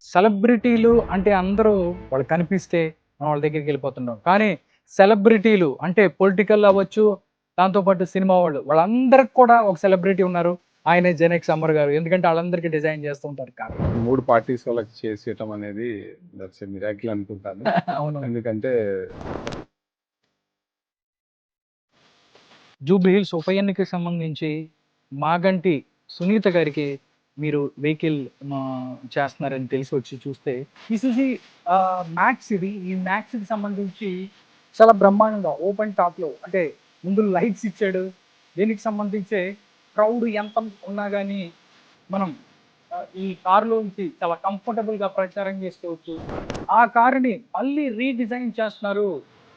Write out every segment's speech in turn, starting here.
సెలబ్రిటీలు అంటే అందరూ వాళ్ళు కనిపిస్తే మనం వాళ్ళ దగ్గరికి వెళ్ళిపోతున్నాం. కానీ సెలబ్రిటీలు అంటే పొలిటికల్ అవ్వచ్చు, దాంతో పాటు సినిమా వాళ్ళందరికి కూడా ఒక సెలబ్రిటీ ఉన్నారు. ఆయనే 'జెనెక్స్ అమర్' గారు. ఎందుకంటే ఆళ్ళందరికీ డిజైన్ చేస్తూ ఉంటారు కారు. 3 పార్టీస్ వాళ్ళకి చేసేయటం అనేది దట్స్ ఎ మిరాకిల్ అనుకుంటాను. అవును. ఎందుకంటే జూబ్లీ హిల్స్ ఉప ఎన్నికకి సంబంధించి మాగంటి సునీత గారికి మీరు వెహికల్ చేస్తున్నారని తెలిసి వచ్చి చూస్తే ఈ సుజి మ్యాక్స్ ఇది. ఈ మ్యాక్స్‌కి సంబంధించి చాలా బ్రహ్మాండంగా ఓపెన్ టాప్‌లో అంటే ముందు లైట్స్ ఇచ్చాడు. దీనికి సంబంధించే క్రౌడ్ ఎంత ఉన్నా గానీ మనం ఈ కారులోంచి చాలా కంఫర్టబుల్‌గా ప్రచారం చేసుకోవచ్చు. ఆ కారుని మళ్ళీ రీడిజైన్ చేస్తున్నారు.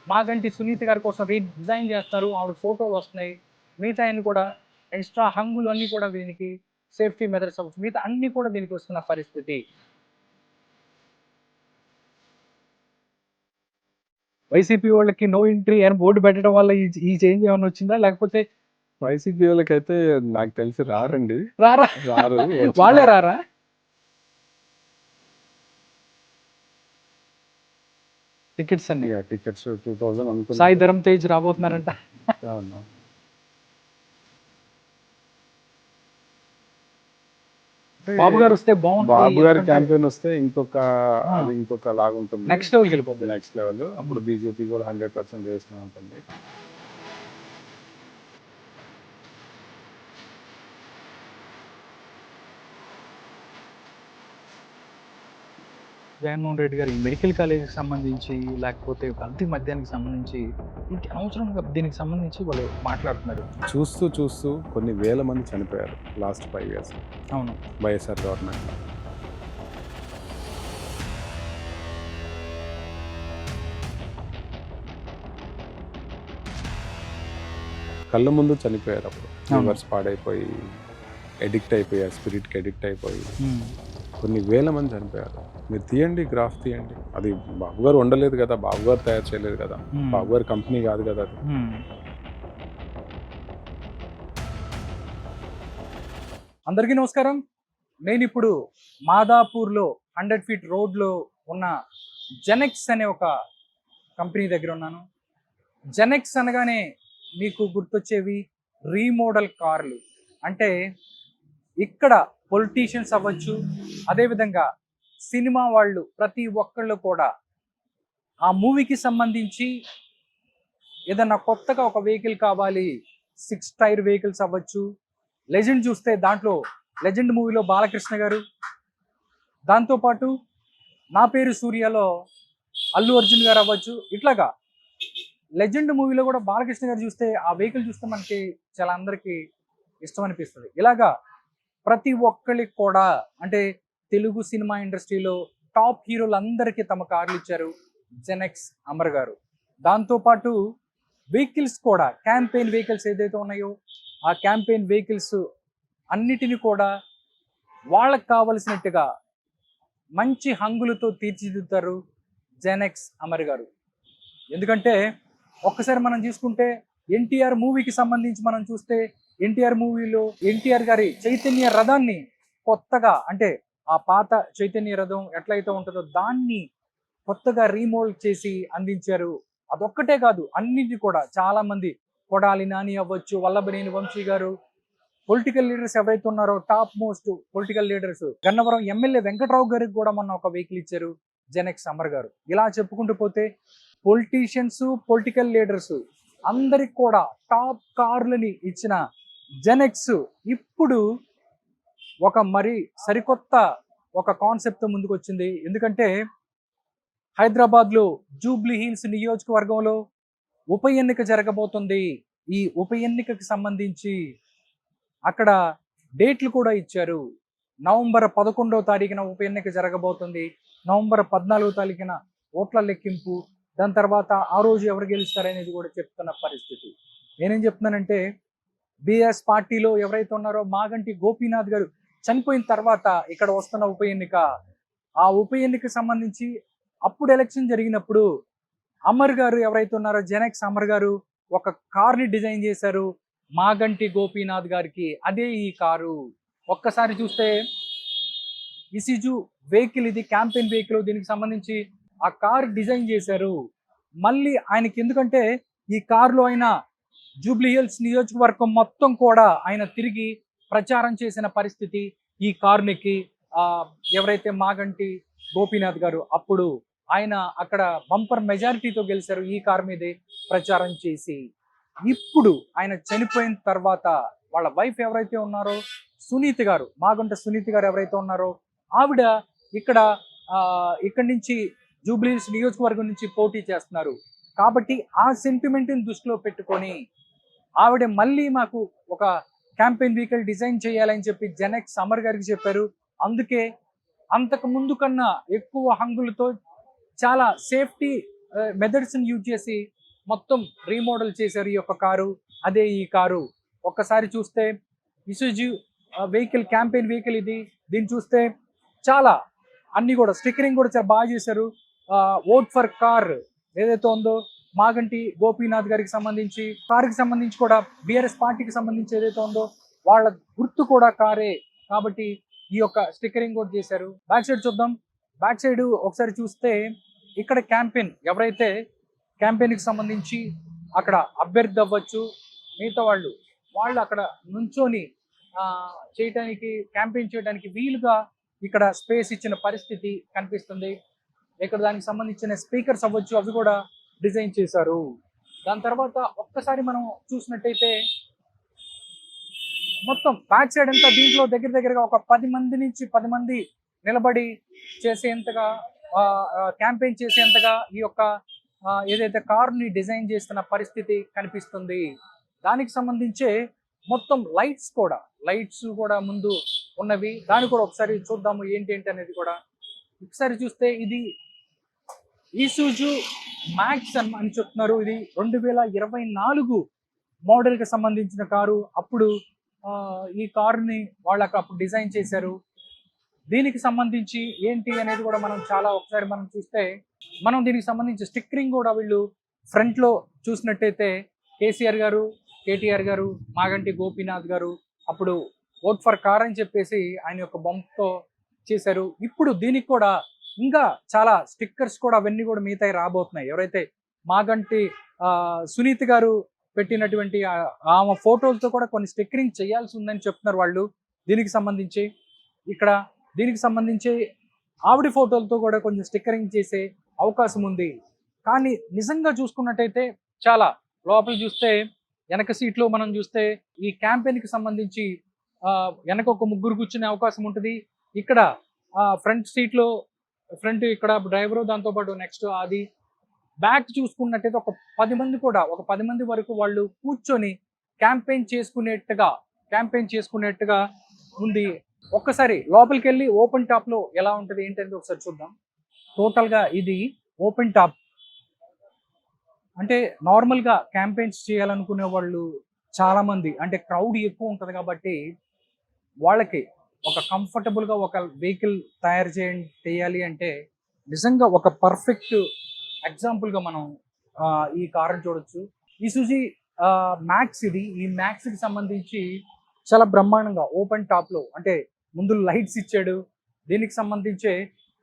మాగంటి సునీత గారి కోసం రీడిజైన్ చేస్తున్నారు. ఆవిడ ఫోటోలు వస్తున్నాయి. మిగతాయన్ని కూడా ఎక్స్‌ట్రా హంగులు అన్నీ కూడా దీనికి సేఫ్టీ మెథడ్స్ అవ్వచ్చు. మిగతా అన్నీ కూడా దీనికి వస్తున్న పరిస్థితి. వైసీపీ వాళ్ళకి నో ఎంట్రీ అని బోర్డ్ పెట్టడం వల్ల ఈ చేంజ్ ఏమన్నా వచ్చిందా? లేకపోతే వైసీపీ వాళ్ళకైతే నాకు తెలిసి రారండి. రారా? రారు. వాళ్ళే రారా? టికెట్స్ అన్ని. టికెట్స్ 2000 అనుకుంటా. సాయి ధరమ్ తేజ్ రాబోతున్నారంట. అవును. బాబు గారు వస్తే బాగుంటుంది. బాబు గారి ఎందుకంటే క్యాంపెయిన్ వస్తే ఆ. అది ఇంకొక లాగుంటుంది. నెక్స్ట్ లెవెల్‌కి వెళ్ళిపోతుంది. Next level. అప్పుడు బీజేపీ కూడా 100% చేస్తూ ఉంటుంది. జగన్మోహన్ రెడ్డి గారు ఈ మెడికల్ కాలేజ్‌కి సంబంధించి, లేకపోతే కల్తీ మద్యానికి సంబంధించి, ఇంక అనవసరంగా దీనికి సంబంధించి వాళ్ళు మాట్లాడుతున్నారు. చూస్తూ చూస్తూ కొన్ని వేల మంది చనిపోయారు లాస్ట్ 5 ఇయర్స్ అవును. వైఎస్ఆర్ గవర్నమెంట్‌లో. కళ్ళ ముందు చనిపోయారు అప్పుడు. లివర్స్ పాడైపోయి, ఎడిక్ట్ అయిపోయారు, స్పిరిట్‌కి ఎడిక్ట్ అయిపోయి కొన్ని వేల మంది చనిపోయారు. మీరు తీయండి, గ్రాఫ్ తీయండి. అది బాబు గారు వండలేదు కదా, బాబు గారు తయారు చేయలేదు కదా, బాబు గారి కంపెనీ కాదు కదా అది. అందరికీ నమస్కారం. నేను ఇప్పుడు మాదాపూర్‌లో 100 ఫీట్ రోడ్‌లో ఉన్న జెనెక్స్ అనే ఒక కంపెనీ దగ్గర ఉన్నాను. జెనెక్స్ అనగానే మీకు గుర్తొచ్చేవి రీమోడల్ కార్లు. అంటే ఇక్కడ పొలిటీషియన్స్ అవ్వచ్చు, అదేవిధంగా సినిమా వాళ్ళు ప్రతి ఒక్కళ్ళు కూడా ఆ మూవీకి సంబంధించి ఏదన్నా కొత్తగా ఒక వెహికల్ కావాలి, 6 టైర్ వెహికల్స్ అవ్వచ్చు. లెజెండ్ చూస్తే దాంట్లో లెజెండ్ మూవీలో బాలకృష్ణ గారు, దాంతోపాటు నా పేరు సూర్యలో అల్లు అర్జున్ గారు అవ్వచ్చు. ఇట్లాగా లెజెండ్ మూవీలో కూడా బాలకృష్ణ గారు చూస్తే ఆ వెహికల్ చూస్తే మనకి చాలా అందరికీ ఇష్టం అనిపిస్తుంది. ఇలాగా ప్రతి ఒక్కరికి కూడా అంటే తెలుగు సినిమా ఇండస్ట్రీలో టాప్ హీరోలందరికీ తమ కార్లు ఇచ్చారు జెనెక్స్ అమర్ గారు. దాంతోపాటు వెహికల్స్ కూడా క్యాంపెయిన్ వెహికల్స్ ఏదైతే ఉన్నాయో ఆ క్యాంపెయిన్ వెహికల్స్ అన్నిటిని కూడా వాళ్ళకు కావలసినట్టుగా మంచి హంగులతో తీర్చిదిద్దుతారు జెనెక్స్ అమర్ గారు. ఎందుకంటే ఒక్కసారి మనం చూసుకుంటే ఎన్టీఆర్ మూవీకి సంబంధించి మనం చూస్తే ఎన్టీఆర్ మూవీలో ఎన్టీఆర్ గారి చైతన్య రథాన్ని కొత్తగా అంటే ఆ పాత చైతన్య రథం ఎట్లయితే ఉంటుందో దాన్ని కొత్తగా రీమోల్డ్ చేసి అందించారు. అదొక్కటే కాదు, అన్నిటి కూడా చాలా మంది కొడాలి నాని అవ్వచ్చు, వల్లభనేని వంశీ గారు, పొలిటికల్ లీడర్స్ ఎవరైతే ఉన్నారో top most political leaders, Gannavaram MLA Venkatrao గారికి కూడా మొన్న ఒక వెహికల్ ఇచ్చారు జెనెక్స్ అమర్ గారు. ఇలా చెప్పుకుంటూ పోతే పొలిటీషియన్స్, పొలిటికల్ లీడర్స్ అందరికి కూడా టాప్ కార్లని ఇచ్చిన జెనెక్స్ ఇప్పుడు ఒక మరి సరికొత్త ఒక కాన్సెప్ట్ ముందుకు వచ్చింది. ఎందుకంటే హైదరాబాద్లో జూబ్లీ హిల్స్ నియోజకవర్గంలో ఉప ఎన్నిక జరగబోతుంది. ఈ ఉప ఎన్నికకి సంబంధించి అక్కడ డేట్లు కూడా ఇచ్చారు. నవంబర్ 11వ తారీఖున ఉప ఎన్నిక జరగబోతుంది. నవంబర్ 14వ తారీఖున ఓట్ల లెక్కింపు. దాని తర్వాత ఆ రోజు ఎవరు గెలుస్తారనేది కూడా చెప్తున్న పరిస్థితి. నేనేం చెప్తున్నానంటే బిఎస్ పార్టీలో ఎవరైతే ఉన్నారో మాగంటి గోపీనాథ్ గారు చనిపోయిన తర్వాత ఇక్కడ వస్తున్న ఉప ఎన్నిక, ఆ ఉప ఎన్నికకి సంబంధించి అప్పుడు ఎలక్షన్ జరిగినప్పుడు అమర్ గారు ఎవరైతే ఉన్నారో జెనెక్స్ అమర్ గారు ఒక కార్ని డిజైన్ చేశారు మాగంటి గోపీనాథ్ గారికి. అదే ఈ కారు. ఒక్కసారి చూస్తే ఇసిజు వెహికల్, ఇది క్యాంపెయిన్ వెహికల్. దీనికి సంబంధించి ఆ కార్ డిజైన్ చేశారు. మళ్ళీ ఆయనకి ఎందుకంటే ఈ కారులో ఆయన జూబ్లీ హిల్స్ నియోజకవర్గం మొత్తం కూడా ఆయన తిరిగి ప్రచారం చేసిన పరిస్థితి ఈ కారునికి. ఎవరైతే మాగంటి గోపీనాథ్ గారు అప్పుడు ఆయన అక్కడ బంపర్ మెజారిటీతో గెలిచారు ఈ కారు మీదే ప్రచారం చేసి. ఇప్పుడు ఆయన చనిపోయిన తర్వాత వాళ్ళ వైఫ్ ఎవరైతే ఉన్నారో సునీత గారు, మాగుంట సునీత గారు ఎవరైతే ఉన్నారో ఆవిడ ఇక్కడ ఇక్కడి నుంచి జూబ్లీ హిల్స్ నియోజకవర్గం నుంచి పోటీ చేస్తున్నారు. కాబట్టి ఆ సెంటిమెంట్ని దృష్టిలో పెట్టుకొని ఆవిడ మళ్ళీ మాకు ఒక క్యాంపెయిన్ వెహికల్ డిజైన్ చేయాలని చెప్పి జెనెక్స్ అమర్ గారికి చెప్పారు. అందుకే అంతకు ముందు కన్నా ఎక్కువ హంగులతో చాలా సేఫ్టీ మెథడ్స్ని యూజ్ చేసి మొత్తం రీమోడల్ చేశారు ఈ యొక్క కారు. అదే ఈ కారు. ఒక్కసారి చూస్తే ఇసుజు వెహికల్, క్యాంపెయిన్ వెహికల్ ఇది. దీన్ని చూస్తే చాలా అన్ని కూడా స్టిక్కరింగ్ కూడా చాలా బాగా చేశారు. ఓట్ ఫర్ కార్ ఏదైతే ఉందో మాగంటి గోపీనాథ్ గారికి సంబంధించి, కారుకి సంబంధించి కూడా బిఆర్ఎస్ పార్టీకి సంబంధించి ఏదైతే ఉందో వాళ్ళ గుర్తు కూడా కారే కాబట్టి ఈ యొక్క స్టిక్కరింగ్ కూడా చేశారు. బ్యాక్ సైడ్ చూద్దాం. బ్యాక్ సైడ్ ఒకసారి చూస్తే ఇక్కడ క్యాంపెయిన్, ఎవరైతే క్యాంపెయిన్కి సంబంధించి అక్కడ అభ్యర్థి అవ్వచ్చు, మిగతా వాళ్ళు అక్కడ నుంచొని చేయడానికి, క్యాంపెయిన్ చేయడానికి వీలుగా ఇక్కడ స్పేస్ ఇచ్చిన పరిస్థితి కనిపిస్తుంది. ఇక్కడ దానికి సంబంధించిన స్పీకర్స్ అవ్వచ్చు, అవి కూడా డిజైన్ చేశారు. దాని తర్వాత ఒక్కసారి మనం చూసినట్టయితే మొత్తం బ్యాక్ సైడ్ అంతా దీంట్లో దగ్గరగా ఒక 10 మంది నిలబడి చేసేంతగా, క్యాంపెయిన్ చేసేంతగా ఈ యొక్క ఏదైతే కార్ని డిజైన్ చేస్తున్న పరిస్థితి కనిపిస్తుంది. దానికి సంబంధించే మొత్తం లైట్స్ కూడా ముందు ఉన్నవి. దాన్ని కూడా ఒకసారి చూద్దాము ఏంటి అనేది కూడా. ఒకసారి చూస్తే ఇది ఇసుజు మ్యాక్స్ అని చెప్తున్నారు. ఇది 2024 మోడల్కి సంబంధించిన కారు. అప్పుడు ఈ కారుని వాళ్ళకి అప్పుడు డిజైన్ చేశారు. దీనికి సంబంధించి ఏంటి అనేది కూడా మనం ఒకసారి మనం చూస్తే, మనం దీనికి సంబంధించి స్టిక్కరింగ్ కూడా వీళ్ళు ఫ్రంట్లో చూసినట్టయితే కేసీఆర్ గారు, కేటీఆర్ గారు, మాగంటి గోపీనాథ్ గారు అప్పుడు ఓట్ ఫర్ కార్ అని చెప్పేసి ఆయన యొక్క బొమ్మతో చేశారు. ఇప్పుడు దీనికి కూడా ఇంకా చాలా స్టిక్కర్స్ కూడా అవన్నీ కూడా మిగతాయి రాబోతున్నాయి. ఎవరైతే మాగంటి సునీత్ గారు పెట్టినటువంటి ఆమె ఫోటోలతో కూడా కొన్ని స్టిక్కరింగ్ చేయాల్సి ఉందని చెప్తున్నారు వాళ్ళు. దీనికి సంబంధించి ఇక్కడ దీనికి సంబంధించి ఆవిడ ఫోటోలతో కూడా కొంచెం స్టిక్కరింగ్ చేసే అవకాశం ఉంది. కానీ నిజంగా చూసుకున్నట్టయితే చాలా లోపల చూస్తే వెనక సీట్లో మనం చూస్తే ఈ క్యాంపెయిన్కి సంబంధించి వెనక ఒక ముగ్గురు కూర్చునే అవకాశం ఉంటుంది. ఇక్కడ ఫ్రంట్ సీట్లో ఇక్కడ డ్రైవరు, దాంతోపాటు నెక్స్ట్ అది బ్యాక్ చూసుకున్నట్టయితే ఒక 10 మంది వరకు వాళ్ళు కూర్చొని క్యాంపెయిన్ చేసుకునేట్టుగా ఉంది. ఒక్కసారి లోపలికి వెళ్ళి ఓపెన్ టాప్లో ఎలా ఉంటుంది ఏంటనేది ఒకసారి చూద్దాం. టోటల్గా ఇది ఓపెన్ టాప్. అంటే నార్మల్గా క్యాంపెయిన్స్ చేయాలనుకునే వాళ్ళు చాలామంది, అంటే క్రౌడ్ ఎక్కువ ఉంటుంది కాబట్టి వాళ్ళకి ఒక కంఫర్టబుల్గా ఒక వెహికల్ తయారు చేయాలి అంటే నిజంగా ఒక పర్ఫెక్ట్ ఎగ్జాంపుల్గా మనం ఈ కారుని చూడొచ్చు. ఇసుజు మ్యాక్స్ ఇది. ఈ మ్యాక్స్కి సంబంధించి చాలా బ్రహ్మాండంగా ఓపెన్ టాప్లో, అంటే ముందు లైట్స్ ఇచ్చాడు. దీనికి సంబంధించే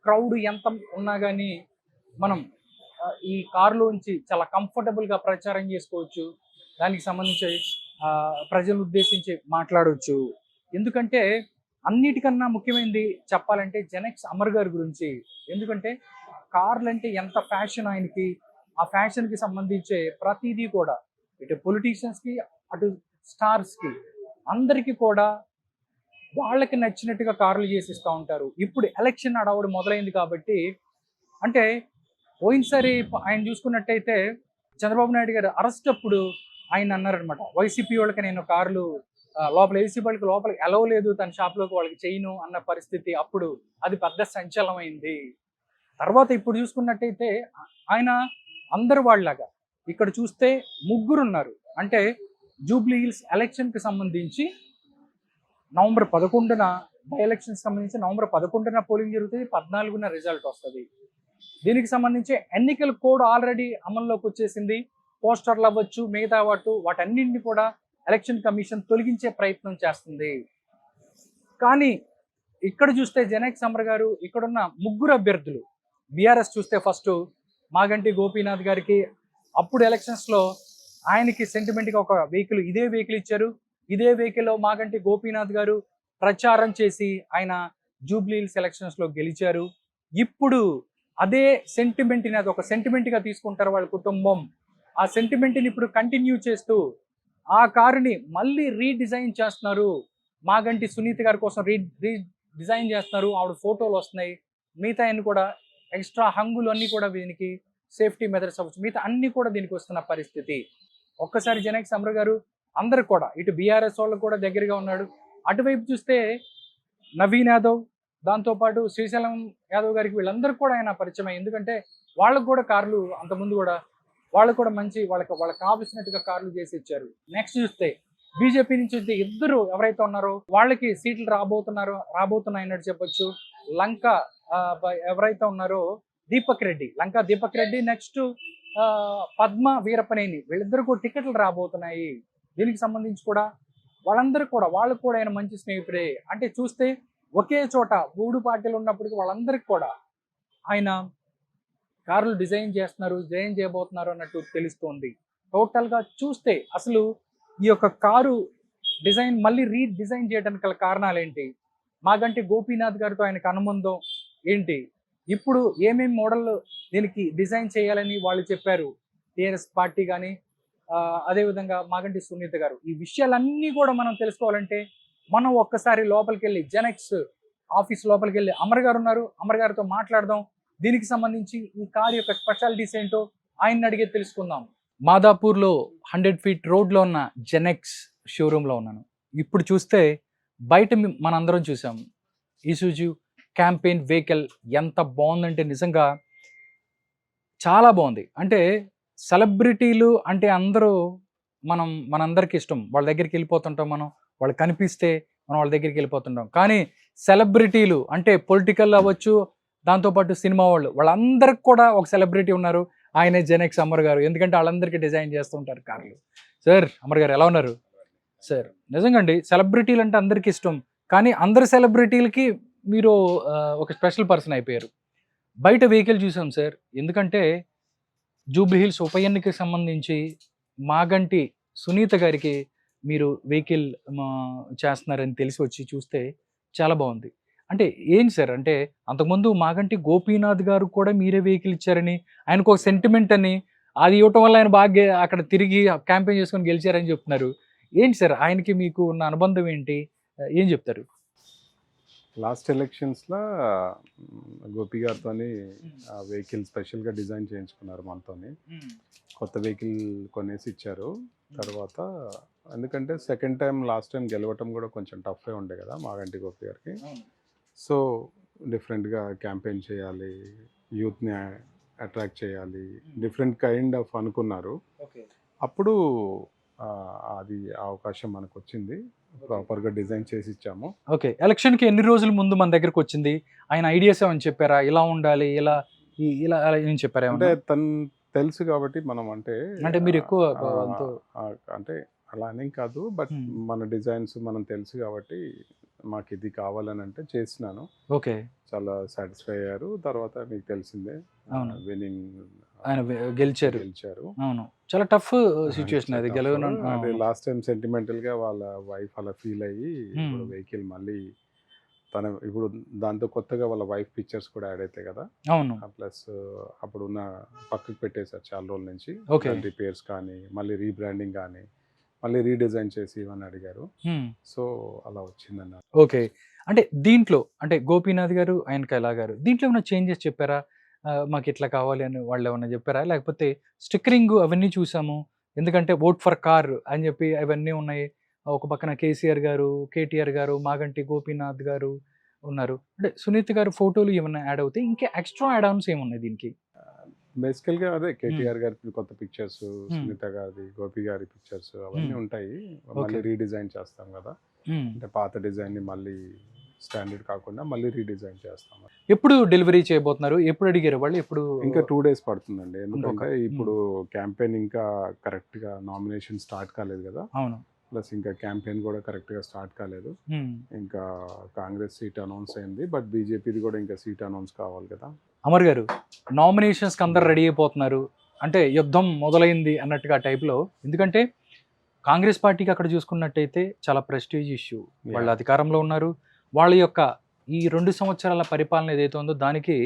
క్రౌడ్ ఎంత ఉన్నా కానీ మనం ఈ కారులోంచి చాలా కంఫర్టబుల్గా ప్రచారం చేసుకోవచ్చు. దానికి సంబంధించి ప్రజలను ఉద్దేశించి మాట్లాడవచ్చు. ఎందుకంటే అన్నిటికన్నా ముఖ్యమైనది చెప్పాలంటే జెనెక్స్ అమర్ గారి గురించి. ఎందుకంటే కార్లు అంటే ఎంత ఫ్యాషన్ ఆయనకి, ఆ ఫ్యాషన్కి సంబంధించే ప్రతిదీ కూడా ఇటు పొలిటీషియన్స్కి అటు స్టార్స్కి అందరికీ కూడా వాళ్ళకి నచ్చినట్టుగా కార్లు చేసిస్తూ ఉంటారు. ఇప్పుడు ఎలక్షన్ అడవుడు మొదలైంది కాబట్టి, అంటే పోయినసారి ఆయన చూసుకున్నట్టయితే చంద్రబాబు నాయుడు గారు అరెస్ట్ అప్పుడు ఆయన అన్నారనమాట, వైసీపీ వాళ్ళకి నేను కార్లు లోపల వైసీపీ వాళ్ళకి లోపలికి అలవ్ లేదు, తన షాప్లోకి వాళ్ళకి చేయను అన్న పరిస్థితి. అప్పుడు అది పెద్ద సంచలనమైంది. తర్వాత ఇప్పుడు చూసుకున్నట్టయితే ఆయన అందరు వాళ్ళలాగా ఇక్కడ చూస్తే ముగ్గురు ఉన్నారు. అంటే జూబ్లీ హిల్స్ ఎలక్షన్కి సంబంధించి నవంబర్ 11న బై ఎలక్షన్కి సంబంధించి నవంబర్ 11న పోలింగ్ జరుగుతుంది, 14న రిజల్ట్ వస్తుంది. దీనికి సంబంధించి ఎన్నికల కోడ్ ఆల్రెడీ అమల్లోకి వచ్చేసింది. పోస్టర్లు అవ్వచ్చు, మిగతా వాటన్నింటినీ కూడా ఎలక్షన్ కమిషన్ తొలగించే ప్రయత్నం చేస్తుంది. కానీ ఇక్కడ చూస్తే జనక్ సమర్ గారు ఇక్కడున్న ముగ్గురు అభ్యర్థులు బీఆర్ఎస్ చూస్తే ఫస్ట్ మాగంటి గోపీనాథ్ గారికి అప్పుడు ఎలక్షన్స్లో ఆయనకి సెంటిమెంట్గా ఒక వెహికల్ ఇదే వెహికల్ ఇచ్చారు. ఇదే వెహికల్లో మాగంటి గోపీనాథ్ గారు ప్రచారం చేసి ఆయన జూబ్లీ హిల్స్ ఎలక్షన్స్లో గెలిచారు. ఇప్పుడు అదే సెంటిమెంట్ని అది ఒక సెంటిమెంట్గా తీసుకుంటారు వాళ్ళ కుటుంబం. ఆ సెంటిమెంట్ని ఇప్పుడు కంటిన్యూ చేస్తూ ఆ కారుని మళ్ళీ రీడిజైన్ చేస్తున్నారు. మాగంటి సునీత గారి కోసం రీడిజైన్ చేస్తున్నారు. ఆవిడ ఫోటోలు వస్తున్నాయి. మిగతా అన్ని కూడా ఎక్స్ట్రా హంగులు అన్నీ కూడా దీనికి సేఫ్టీ మెథడ్స్ అవ్వచ్చు, మిగతా అన్నీ కూడా దీనికి వస్తున్న పరిస్థితి. ఒక్కసారి జనక్ సమర్ గారు అందరు కూడా ఇటు బీఆర్ఎస్ వాళ్ళకు కూడా దగ్గరగా ఉన్నాడు. అటువైపు చూస్తే నవీన్ యాదవ్, దాంతోపాటు శ్రీశైలం యాదవ్ గారికి వీళ్ళందరూ కూడా ఆయన పరిచయం. ఎందుకంటే వాళ్ళకు కూడా కార్లు అంతకుముందు కూడా వాళ్ళకు కూడా మంచి వాళ్ళకి కావాల్సినట్టుగా కార్లు చేసి ఇచ్చారు. నెక్స్ట్ చూస్తే బీజేపీ నుంచి చూస్తే ఇద్దరు ఎవరైతే ఉన్నారో వాళ్ళకి సీట్లు రాబోతున్నాయి అన్నట్టు చెప్పొచ్చు. లంక ఎవరైతే ఉన్నారో లంకా దీపక్ రెడ్డి, నెక్స్ట్ పద్మ వీరప్పనేని, వీళ్ళిద్దరు కూడా టికెట్లు రాబోతున్నాయి. దీనికి సంబంధించి కూడా వాళ్ళకు కూడా ఆయన మంచి స్నేహితుడే. అంటే చూస్తే ఒకే చోట 3 పార్టీలు ఉన్నప్పటికీ వాళ్ళందరికీ కూడా ఆయన కార్లు డిజైన్ చేయబోతున్నారు అన్నట్టు తెలుస్తోంది. టోటల్గా చూస్తే అసలు ఈ యొక్క కారు డిజైన్ మళ్ళీ రీడిజైన్ చేయడానికి గల కారణాలు ఏంటి, మాగంటి గోపీనాథ్ గారితో ఆయనకు అనుబంధం ఏంటి, ఇప్పుడు ఏమేమి మోడల్ దీనికి డిజైన్ చేయాలని వాళ్ళు చెప్పారు టీఆర్ఎస్ పార్టీ కానీ అదేవిధంగా మాగంటి సునీత గారు. ఈ విషయాలన్నీ కూడా మనం తెలుసుకోవాలంటే మనం ఒక్కసారి లోపలికి వెళ్ళి జెనెక్స్ ఆఫీస్ లోపలికి వెళ్ళి అమర్ గారు ఉన్నారు, అమర్ గారితో మాట్లాడదాం. దీనికి సంబంధించి ఈ కార్ యొక్క స్పెషాలిటీస్ ఏంటో ఆయన్ని అడిగే తెలుసుకుందాం. మాదాపూర్లో 100 ఫీట్ రోడ్లో ఉన్న జెనెక్స్ షోరూంలో ఉన్నాను. ఇప్పుడు చూస్తే బయట మనందరం చూసాం ఇసుజు క్యాంపెయిన్ వెహికల్ ఎంత బాగుందంటే నిజంగా చాలా బాగుంది. అంటే సెలబ్రిటీలు అంటే అందరూ మనందరికి ఇష్టం, వాళ్ళ దగ్గరికి వెళ్ళిపోతుంటాం, వాళ్ళు కనిపిస్తే మనం వాళ్ళ దగ్గరికి వెళ్ళిపోతుంటాం. కానీ సెలబ్రిటీలు అంటే పొలిటికల్ అవ్వచ్చు, దాంతోపాటు సినిమా వాళ్ళందరికి కూడా ఒక సెలబ్రిటీ ఉన్నారు, ఆయనే జనక్ సమర్ గారు. ఎందుకంటే వాళ్ళందరికీ డిజైన్ చేస్తుంటారు కార్లు. సార్ అమర్ గారు ఎలా ఉన్నారు సార్? నిజంగా అండి, సెలబ్రిటీలు అంటే అందరికీ ఇష్టం, కానీ అందరు సెలబ్రిటీలకి మీరు ఒక స్పెషల్ పర్సన్ అయిపోయారు. బయట వెహికల్ చూసాం సార్, ఎందుకంటే జూబ్లీ హిల్స్ ఉప ఎన్నికకి సంబంధించి మాగంటి సునీత గారికి మీరు వెహికల్ చేస్తున్నారని తెలిసి వచ్చి చూస్తే చాలా బాగుంది. అంటే ఏంటి సార్, అంటే అంతకుముందు మాగంటి గోపీనాథ్ గారు కూడా మీరే వెహికల్ ఇచ్చారని, ఆయనకు ఒక సెంటిమెంట్ అని, అది ఇవ్వటం వల్ల ఆయన బాగా అక్కడ తిరిగి క్యాంపెయిన్ చేసుకొని గెలిచారని చెప్తున్నారు. ఏంటి సార్ ఆయనకి మీకు ఉన్న అనుబంధం ఏంటి, ఏం చెప్తారు? లాస్ట్ ఎలక్షన్స్లో గోపి గారితో వెహికల్ స్పెషల్గా డిజైన్ చేయించుకున్నారు మనతోని. కొత్త వెహికల్ కొనేసి ఇచ్చారు. తర్వాత ఎందుకంటే సెకండ్ టైం లాస్ట్ టైం గెలవటం కూడా కొంచెం టఫే ఉండే కదా మాగంటి గోపి గారికి. సో డిఫరెంట్గా క్యాంపెయిన్ చేయాలి, యూత్ని అట్రాక్ట్ చేయాలి, డిఫరెంట్ కైండ్ ఆఫ్ అనుకున్నారు. అప్పుడు అది అవకాశం మనకు వచ్చింది, ప్రాపర్గా డిజైన్ చేసి ఇచ్చాము. ఓకే, ఎలక్షన్కి ఎన్ని రోజుల ముందు మన దగ్గరకు వచ్చింది? ఆయన ఐడియాస్ ఏమని చెప్పారా, ఇలా ఉండాలి, ఇలా ఇలా ఏం చెప్పారా? అంటే తను తెలుసు కాబట్టి మనం అంటే మీరు ఎక్కువ అంటే అలా అనేం కాదు, బట్ మన డిజైన్స్ మనం తెలుసు కాబట్టి మాకు ఇది కావాలని అంటే చేసినాను. ఓకే, చాలా సాటిస్ఫై అయ్యారు. తర్వాత మీకు తెలిసిందే విన్నింగ్, ఆయన గెలిచారు. అవును, చాలా టఫ్ సిచ్యుయేషన్ అది గెలవడం. అంటే లాస్ట్ టైం సెంటిమెంటల్ గా వాళ్ళ వైఫ్ అలా ఫీల్ అయ్యి ఇప్పుడు వెహికల్ మళ్ళీ తన ఇప్పుడు దాంతో కొత్తగా వాళ్ళ వైఫ్ పిక్చర్స్ కూడా యాడ్ అవుతాయి కదా. అవును, ప్లస్ అప్పుడు ఉన్న పక్కకు పెట్టేశారు చాలా రోజుల నుంచి. రిపేర్స్ కానీ మళ్ళీ రీబ్రాండింగ్ కానీ మళ్ళీ రీడిజైన్ చేసి ఇవన్నీ అడిగారు. సో అలా వచ్చిందన్న. ఓకే, అంటే దీంట్లో అంటే గోపీనాథ్ గారు ఆయన కైలా గారు దీంట్లో ఏమైనా చేంజెస్ చెప్పారా, మాకు ఇట్లా కావాలి అని వాళ్ళు ఏమైనా చెప్పారా? లేకపోతే స్టిక్కరింగ్ అవన్నీ చూసాము, ఎందుకంటే ఓట్ ఫర్ కార్ అని చెప్పి అవన్నీ ఉన్నాయి. ఒక పక్కన కేసీఆర్ గారు, కేటీఆర్ గారు, మాగంటి గోపీనాథ్ గారు ఉన్నారు. అంటే సునీత గారు ఫోటోలు ఏమైనా యాడ్ అవుతాయి, ఇంకా ఎక్స్ట్రా యాడ్ ఆన్స్ ఏమున్నాయి దీనికి? బేసికల్గా అదే కేటీఆర్ గారి కొత్త పిక్చర్స్, సునీత గారి, గోపి గారి పిక్చర్స్ అవన్నీ ఉంటాయి. మళ్ళీ రీడిజైన్ చేస్తాం కదా, అంటే పాత డిజైన్ ని మళ్ళీ స్టాండర్డ్ కాకుండా మళ్ళీ రీడిజైన్ చేస్తాం. ఎప్పుడు డెలివరీ చేయబోతున్నారు? ఎప్పుడు అడిగారు వాళ్ళు? ఎప్పుడు? ఇంకా 2 days పడుతుందండి, ఎందుకంటే ఇప్పుడు క్యాంపెయిన్ ఇంకా కరెక్ట్ గా నామినేషన్ స్టార్ట్ కాలేదు కదా. అవును, ప్లస్ ఇంకా క్యాంపెయిన్ కూడా కరెక్ట్గా స్టార్ట్ కాలేదు. ఇంకా కాంగ్రెస్ సీట్ అనౌన్స్ అయింది, బట్ బీజేపీది కూడా ఇంకా సీట్ అనౌన్స్ కావాలి కదా. అమర్ గారు, నామినేషన్స్కి అందరు రెడీ అయిపోతున్నారు, అంటే యుద్ధం మొదలైంది అన్నట్టుగా టైప్లో. ఎందుకంటే కాంగ్రెస్ పార్టీకి అక్కడ చూసుకున్నట్టయితే చాలా ప్రెస్టీజ్ ఇష్యూ, వాళ్ళు అధికారంలో ఉన్నారు, వాళ్ళ యొక్క ఈ 2 సంవత్సరాల పరిపాలన ఏదైతే ఉందో దానికి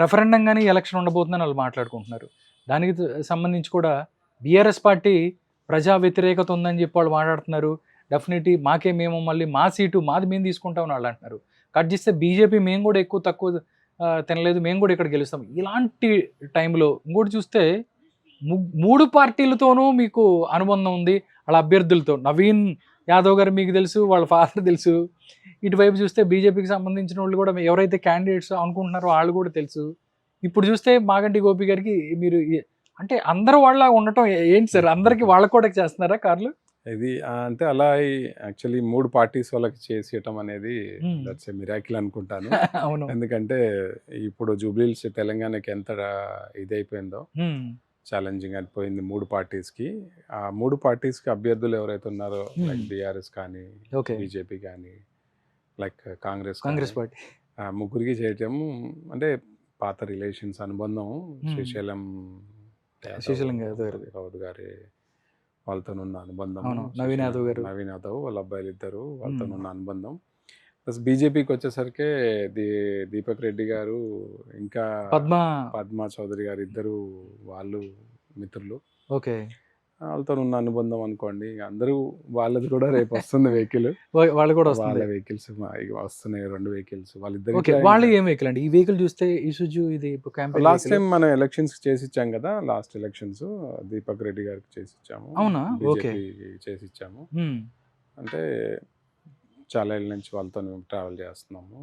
రెఫరెండం కానీ ఎలక్షన్ ఉండబోతుందని వాళ్ళు మాట్లాడుకుంటున్నారు. దానికి సంబంధించి కూడా బీఆర్ఎస్ పార్టీ ప్రజా వ్యతిరేకత ఉందని చెప్పి వాళ్ళు మాట్లాడుతున్నారు. డెఫినెట్లీ మేము మళ్ళీ మా సీటు మాది మేము తీసుకుంటామని వాళ్ళు అంటున్నారు. కట్ చేస్తే బీజేపీ మేము కూడా ఎక్కువ తక్కువ తినలేదు, మేము కూడా ఇక్కడ గెలుస్తాం. ఇలాంటి టైంలో ఇంకోటి చూస్తే 3 పార్టీలతోనూ మీకు అనుబంధం ఉంది, వాళ్ళ అభ్యర్థులతో. నవీన్ యాదవ్ గారు మీకు తెలుసు, వాళ్ళ ఫాదర్ తెలుసు. ఇటువైపు చూస్తే బీజేపీకి సంబంధించిన వాళ్ళు కూడా ఎవరైతే క్యాండిడేట్స్ అనుకుంటున్నారో వాళ్ళు కూడా తెలుసు. ఇప్పుడు చూస్తే మాగంటి గోపి గారికి మీరు అంటే అందరూ వాళ్ళ ఉండటం ఏంటి సార్? అందరికి వాళ్ళ కూడా చేస్తున్నారా కార్లు? ఇది అంటే అలా యాక్చువల్లీ 3 పార్టీస్ వాళ్ళకి చేసేయటం అనేది దట్స్ ఏ మిరాకిల్ అనుకుంటాను. అవును. ఎందుకంటే ఇప్పుడు జూబ్లీహిల్స్ తెలంగాణకి ఎంత ఇదైపోయిందో, ఛాలెంజింగ్ అయిపోయింది 3 పార్టీస్కి. ఆ 3 పార్టీస్కి అభ్యర్థులు ఎవరైతే ఉన్నారో, లైక్ బీఆర్ఎస్ కానీ, బీజేపీ కానీ, లైక్ కాంగ్రెస్ పార్టీ, ముగ్గురికి చేయటం అంటే పాత రిలేషన్స్, అనుబంధం. శ్రీశైలం గౌడ్ గారి వాళ్ళతో ఉన్న అనుబంధం, నవీన్ యాదవ్ వాళ్ళ అబ్బాయిలు ఇద్దరు వాళ్ళతో ఉన్న అనుబంధం. ప్లస్ బీజేపీకి వచ్చేసరికి దీపక్ రెడ్డి గారు ఇంకా పద్మా చౌదరి గారు ఇద్దరు వాళ్ళు మిత్రులు. ఓకే, వాళ్ళతో ఉన్న అనుబంధం అనుకోండి. అందరూ వాళ్ళది కూడా రేపు వస్తుంది వెహికల్, వాళ్ళు కూడా వాళ్ళ వెహికల్స్ వస్తున్నాయి, 2 వెహికల్స్ వాళ్ళిద్దరు. వాళ్ళు ఏం వెహికల్ అండి? ఈ వెహికల్ చూస్తే ఇసుజు, ఇది లాస్ట్ టైం మనం ఎలక్షన్స్ చేసి ఇచ్చాం కదా, లాస్ట్ ఎలక్షన్స్ దీపక్ రెడ్డి గారికి చేసి ఇచ్చాము. అవునా? చేసి ఇచ్చాము. అంటే చాలా ఏళ్ళ నుంచి వాళ్ళతో ట్రావెల్ చేస్తున్నాము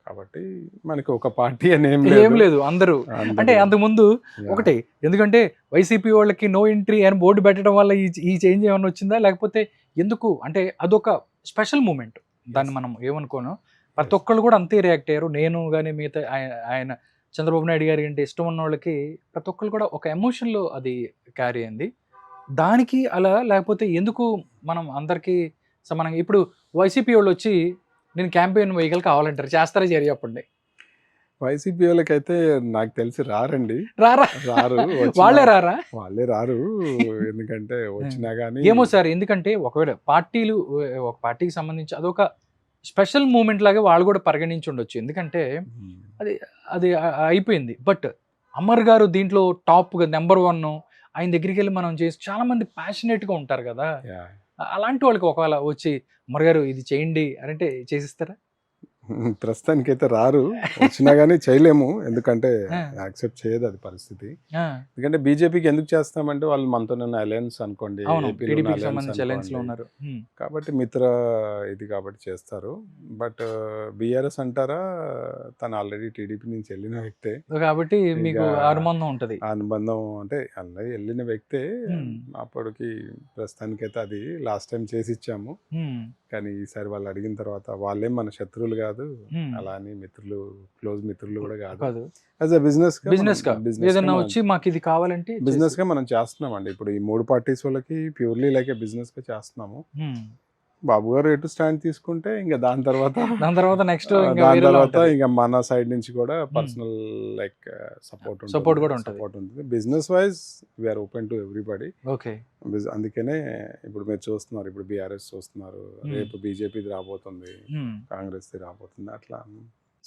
కాబట్టి మనకి ఒక పార్టీ అని ఏం లేదు, అందరూ. అంటే అంతకుముందు ఒకటి, ఎందుకంటే వైసీపీ వాళ్ళకి నో ఎంట్రీ అని బోర్డు పెట్టడం వల్ల ఈ చేంజ్ ఏమైనా వచ్చిందా, లేకపోతే ఎందుకు అంటే అదొక స్పెషల్ మూమెంట్, దాన్ని మనం ఏమనుకోను. ప్రతి ఒక్కళ్ళు కూడా అంతే రియాక్ట్ అయ్యారు. నేను కానీ మిగతా ఆయన చంద్రబాబు నాయుడు గారి అంటే ఇష్టం ఉన్న వాళ్ళకి ప్రతి ఒక్కళ్ళు కూడా ఒక ఎమోషన్లో అది క్యారీ అయింది. దానికి అలా లేకపోతే ఎందుకు మనం అందరికీ సమానంగా ఇప్పుడు వైసీపీ వాళ్ళు వచ్చి నేను క్యాంపెయిన్ వెహికల్ కావాలంటారు, చేస్తారా? చేరి చెప్పండి. వైసీపీ వాళ్ళకైతే నాకు తెలిసి రారు. వాళ్ళే రారు. ఎందుకంటే వచ్చినా కానీ ఏమో సార్, ఎందుకంటే ఒకవేళ పార్టీలు ఒక పార్టీకి సంబంధించి అదొక స్పెషల్ మూమెంట్ లాగా వాళ్ళు కూడా పరిగణించి ఉండొచ్చు, ఎందుకంటే అది అయిపోయింది. బట్ అమర్ గారు దీంట్లో టాప్ నెంబర్ 1, ఆయన దగ్గరికి వెళ్ళి మనం చేసి చాలా మంది ప్యాషనేట్గా ఉంటారు కదా, అలాంటి వాళ్ళకి ఒకవేళ వచ్చి అమర్ గారు ఇది చేయండి అంటే చేసిస్తారా? ప్రస్తుతానికి అయితే రారు, వచ్చినా కానీ చేయలేము, ఎందుకంటే యాక్సెప్ట్ చేయదు అది పరిస్థితి. ఎందుకంటే బీజేపీకి ఎందుకు చేస్తామంటే వాళ్ళు మనతో అలయన్స్ అనుకోండి, కాబట్టి మిత్ర ఇది కాబట్టి చేస్తారు. బట్ బీఆర్ఎస్ అంటారా, తను ఆల్రెడీ టీడీపీ నుంచి వెళ్ళిన వ్యక్తే కాబట్టి మీకు అనుబంధం ఉంటుంది. అనుబంధం అంటే ఆల్రెడీ వెళ్ళిన వ్యక్తే. అప్పటికి ప్రస్తుతానికైతే అది లాస్ట్ టైం చేసి ఇచ్చాము, కానీ ఈసారి వాళ్ళు అడిగిన తర్వాత వాళ్ళేం మన శత్రువులు కాదు, అలా అని మిత్రులు, క్లోజ్ మిత్రులు కూడా కాదు. యాజ్ అ బిజినెస్ గా ఏదైనా వచ్చి మాకు ఇది కావాలంటే బిజినెస్ గా మనం చేస్తున్నాం అండి. ఇప్పుడు ఈ 3 పార్టీస్ వాళ్ళకి ప్యూర్లీ లైక్ బిజినెస్ గా చేస్తున్నాము. బాబు గారు ఎటు స్టాండ్ తీసుకుంటే ఇంకా దాని తర్వాత నెక్స్ట్ ఇంకా మన సైడ్ నుంచి కూడా పర్సనల్ లైక్ సపోర్ట్ కూడా ఉంటుంది. Business wise we are open to everybody. అందుకనే ఇప్పుడు మీరు చూస్తున్నారు, ఇప్పుడు బీఆర్ఎస్ చూస్తున్నారు, రేపు బీజేపీది రాబోతుంది, కాంగ్రెస్ రాబోతుంది. అట్లా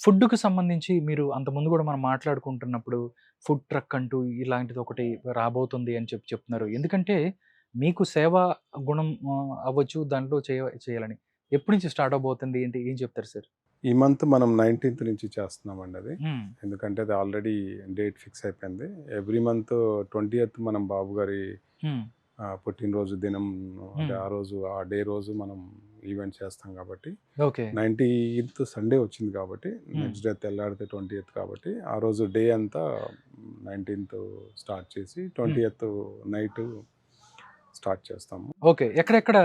ఫుడ్కు సంబంధించి మీరు అంతకుముందు కూడా మనం మాట్లాడుకుంటున్నప్పుడు ఫుడ్ ట్రక్ అంటూ ఇలాంటిది ఒకటి రాబోతుంది అని చెప్తున్నారు. ఎందుకంటే మీకు సేవా గుణం అవ్వచ్చు దాంట్లో చేయాలని. ఎప్పటి నుంచి స్టార్ట్ అవబోతుంది, ఏంటి, ఏం చెప్తారు సార్? ఈ మంత్ మనం 19th నుంచి చేస్తున్నామండి అది. ఎందుకంటే అది ఆల్రెడీ డేట్ ఫిక్స్ అయిపోయింది. ఎవ్రీ మంత్ 20th మనం బాబు గారి పుట్టినరోజు దినం, అంటే ఆ డే రోజు మనం ఈవెంట్ చేస్తాం కాబట్టి 19th సండే వచ్చింది కాబట్టి నెక్స్ట్ డే తెల్లాడితే 20th కాబట్టి ఆ రోజు డే అంతా 19th స్టార్ట్ చేసి 20th నైట్ స్టార్ట్ చేస్తాము. ఓకే, ఎక్కడెక్కడ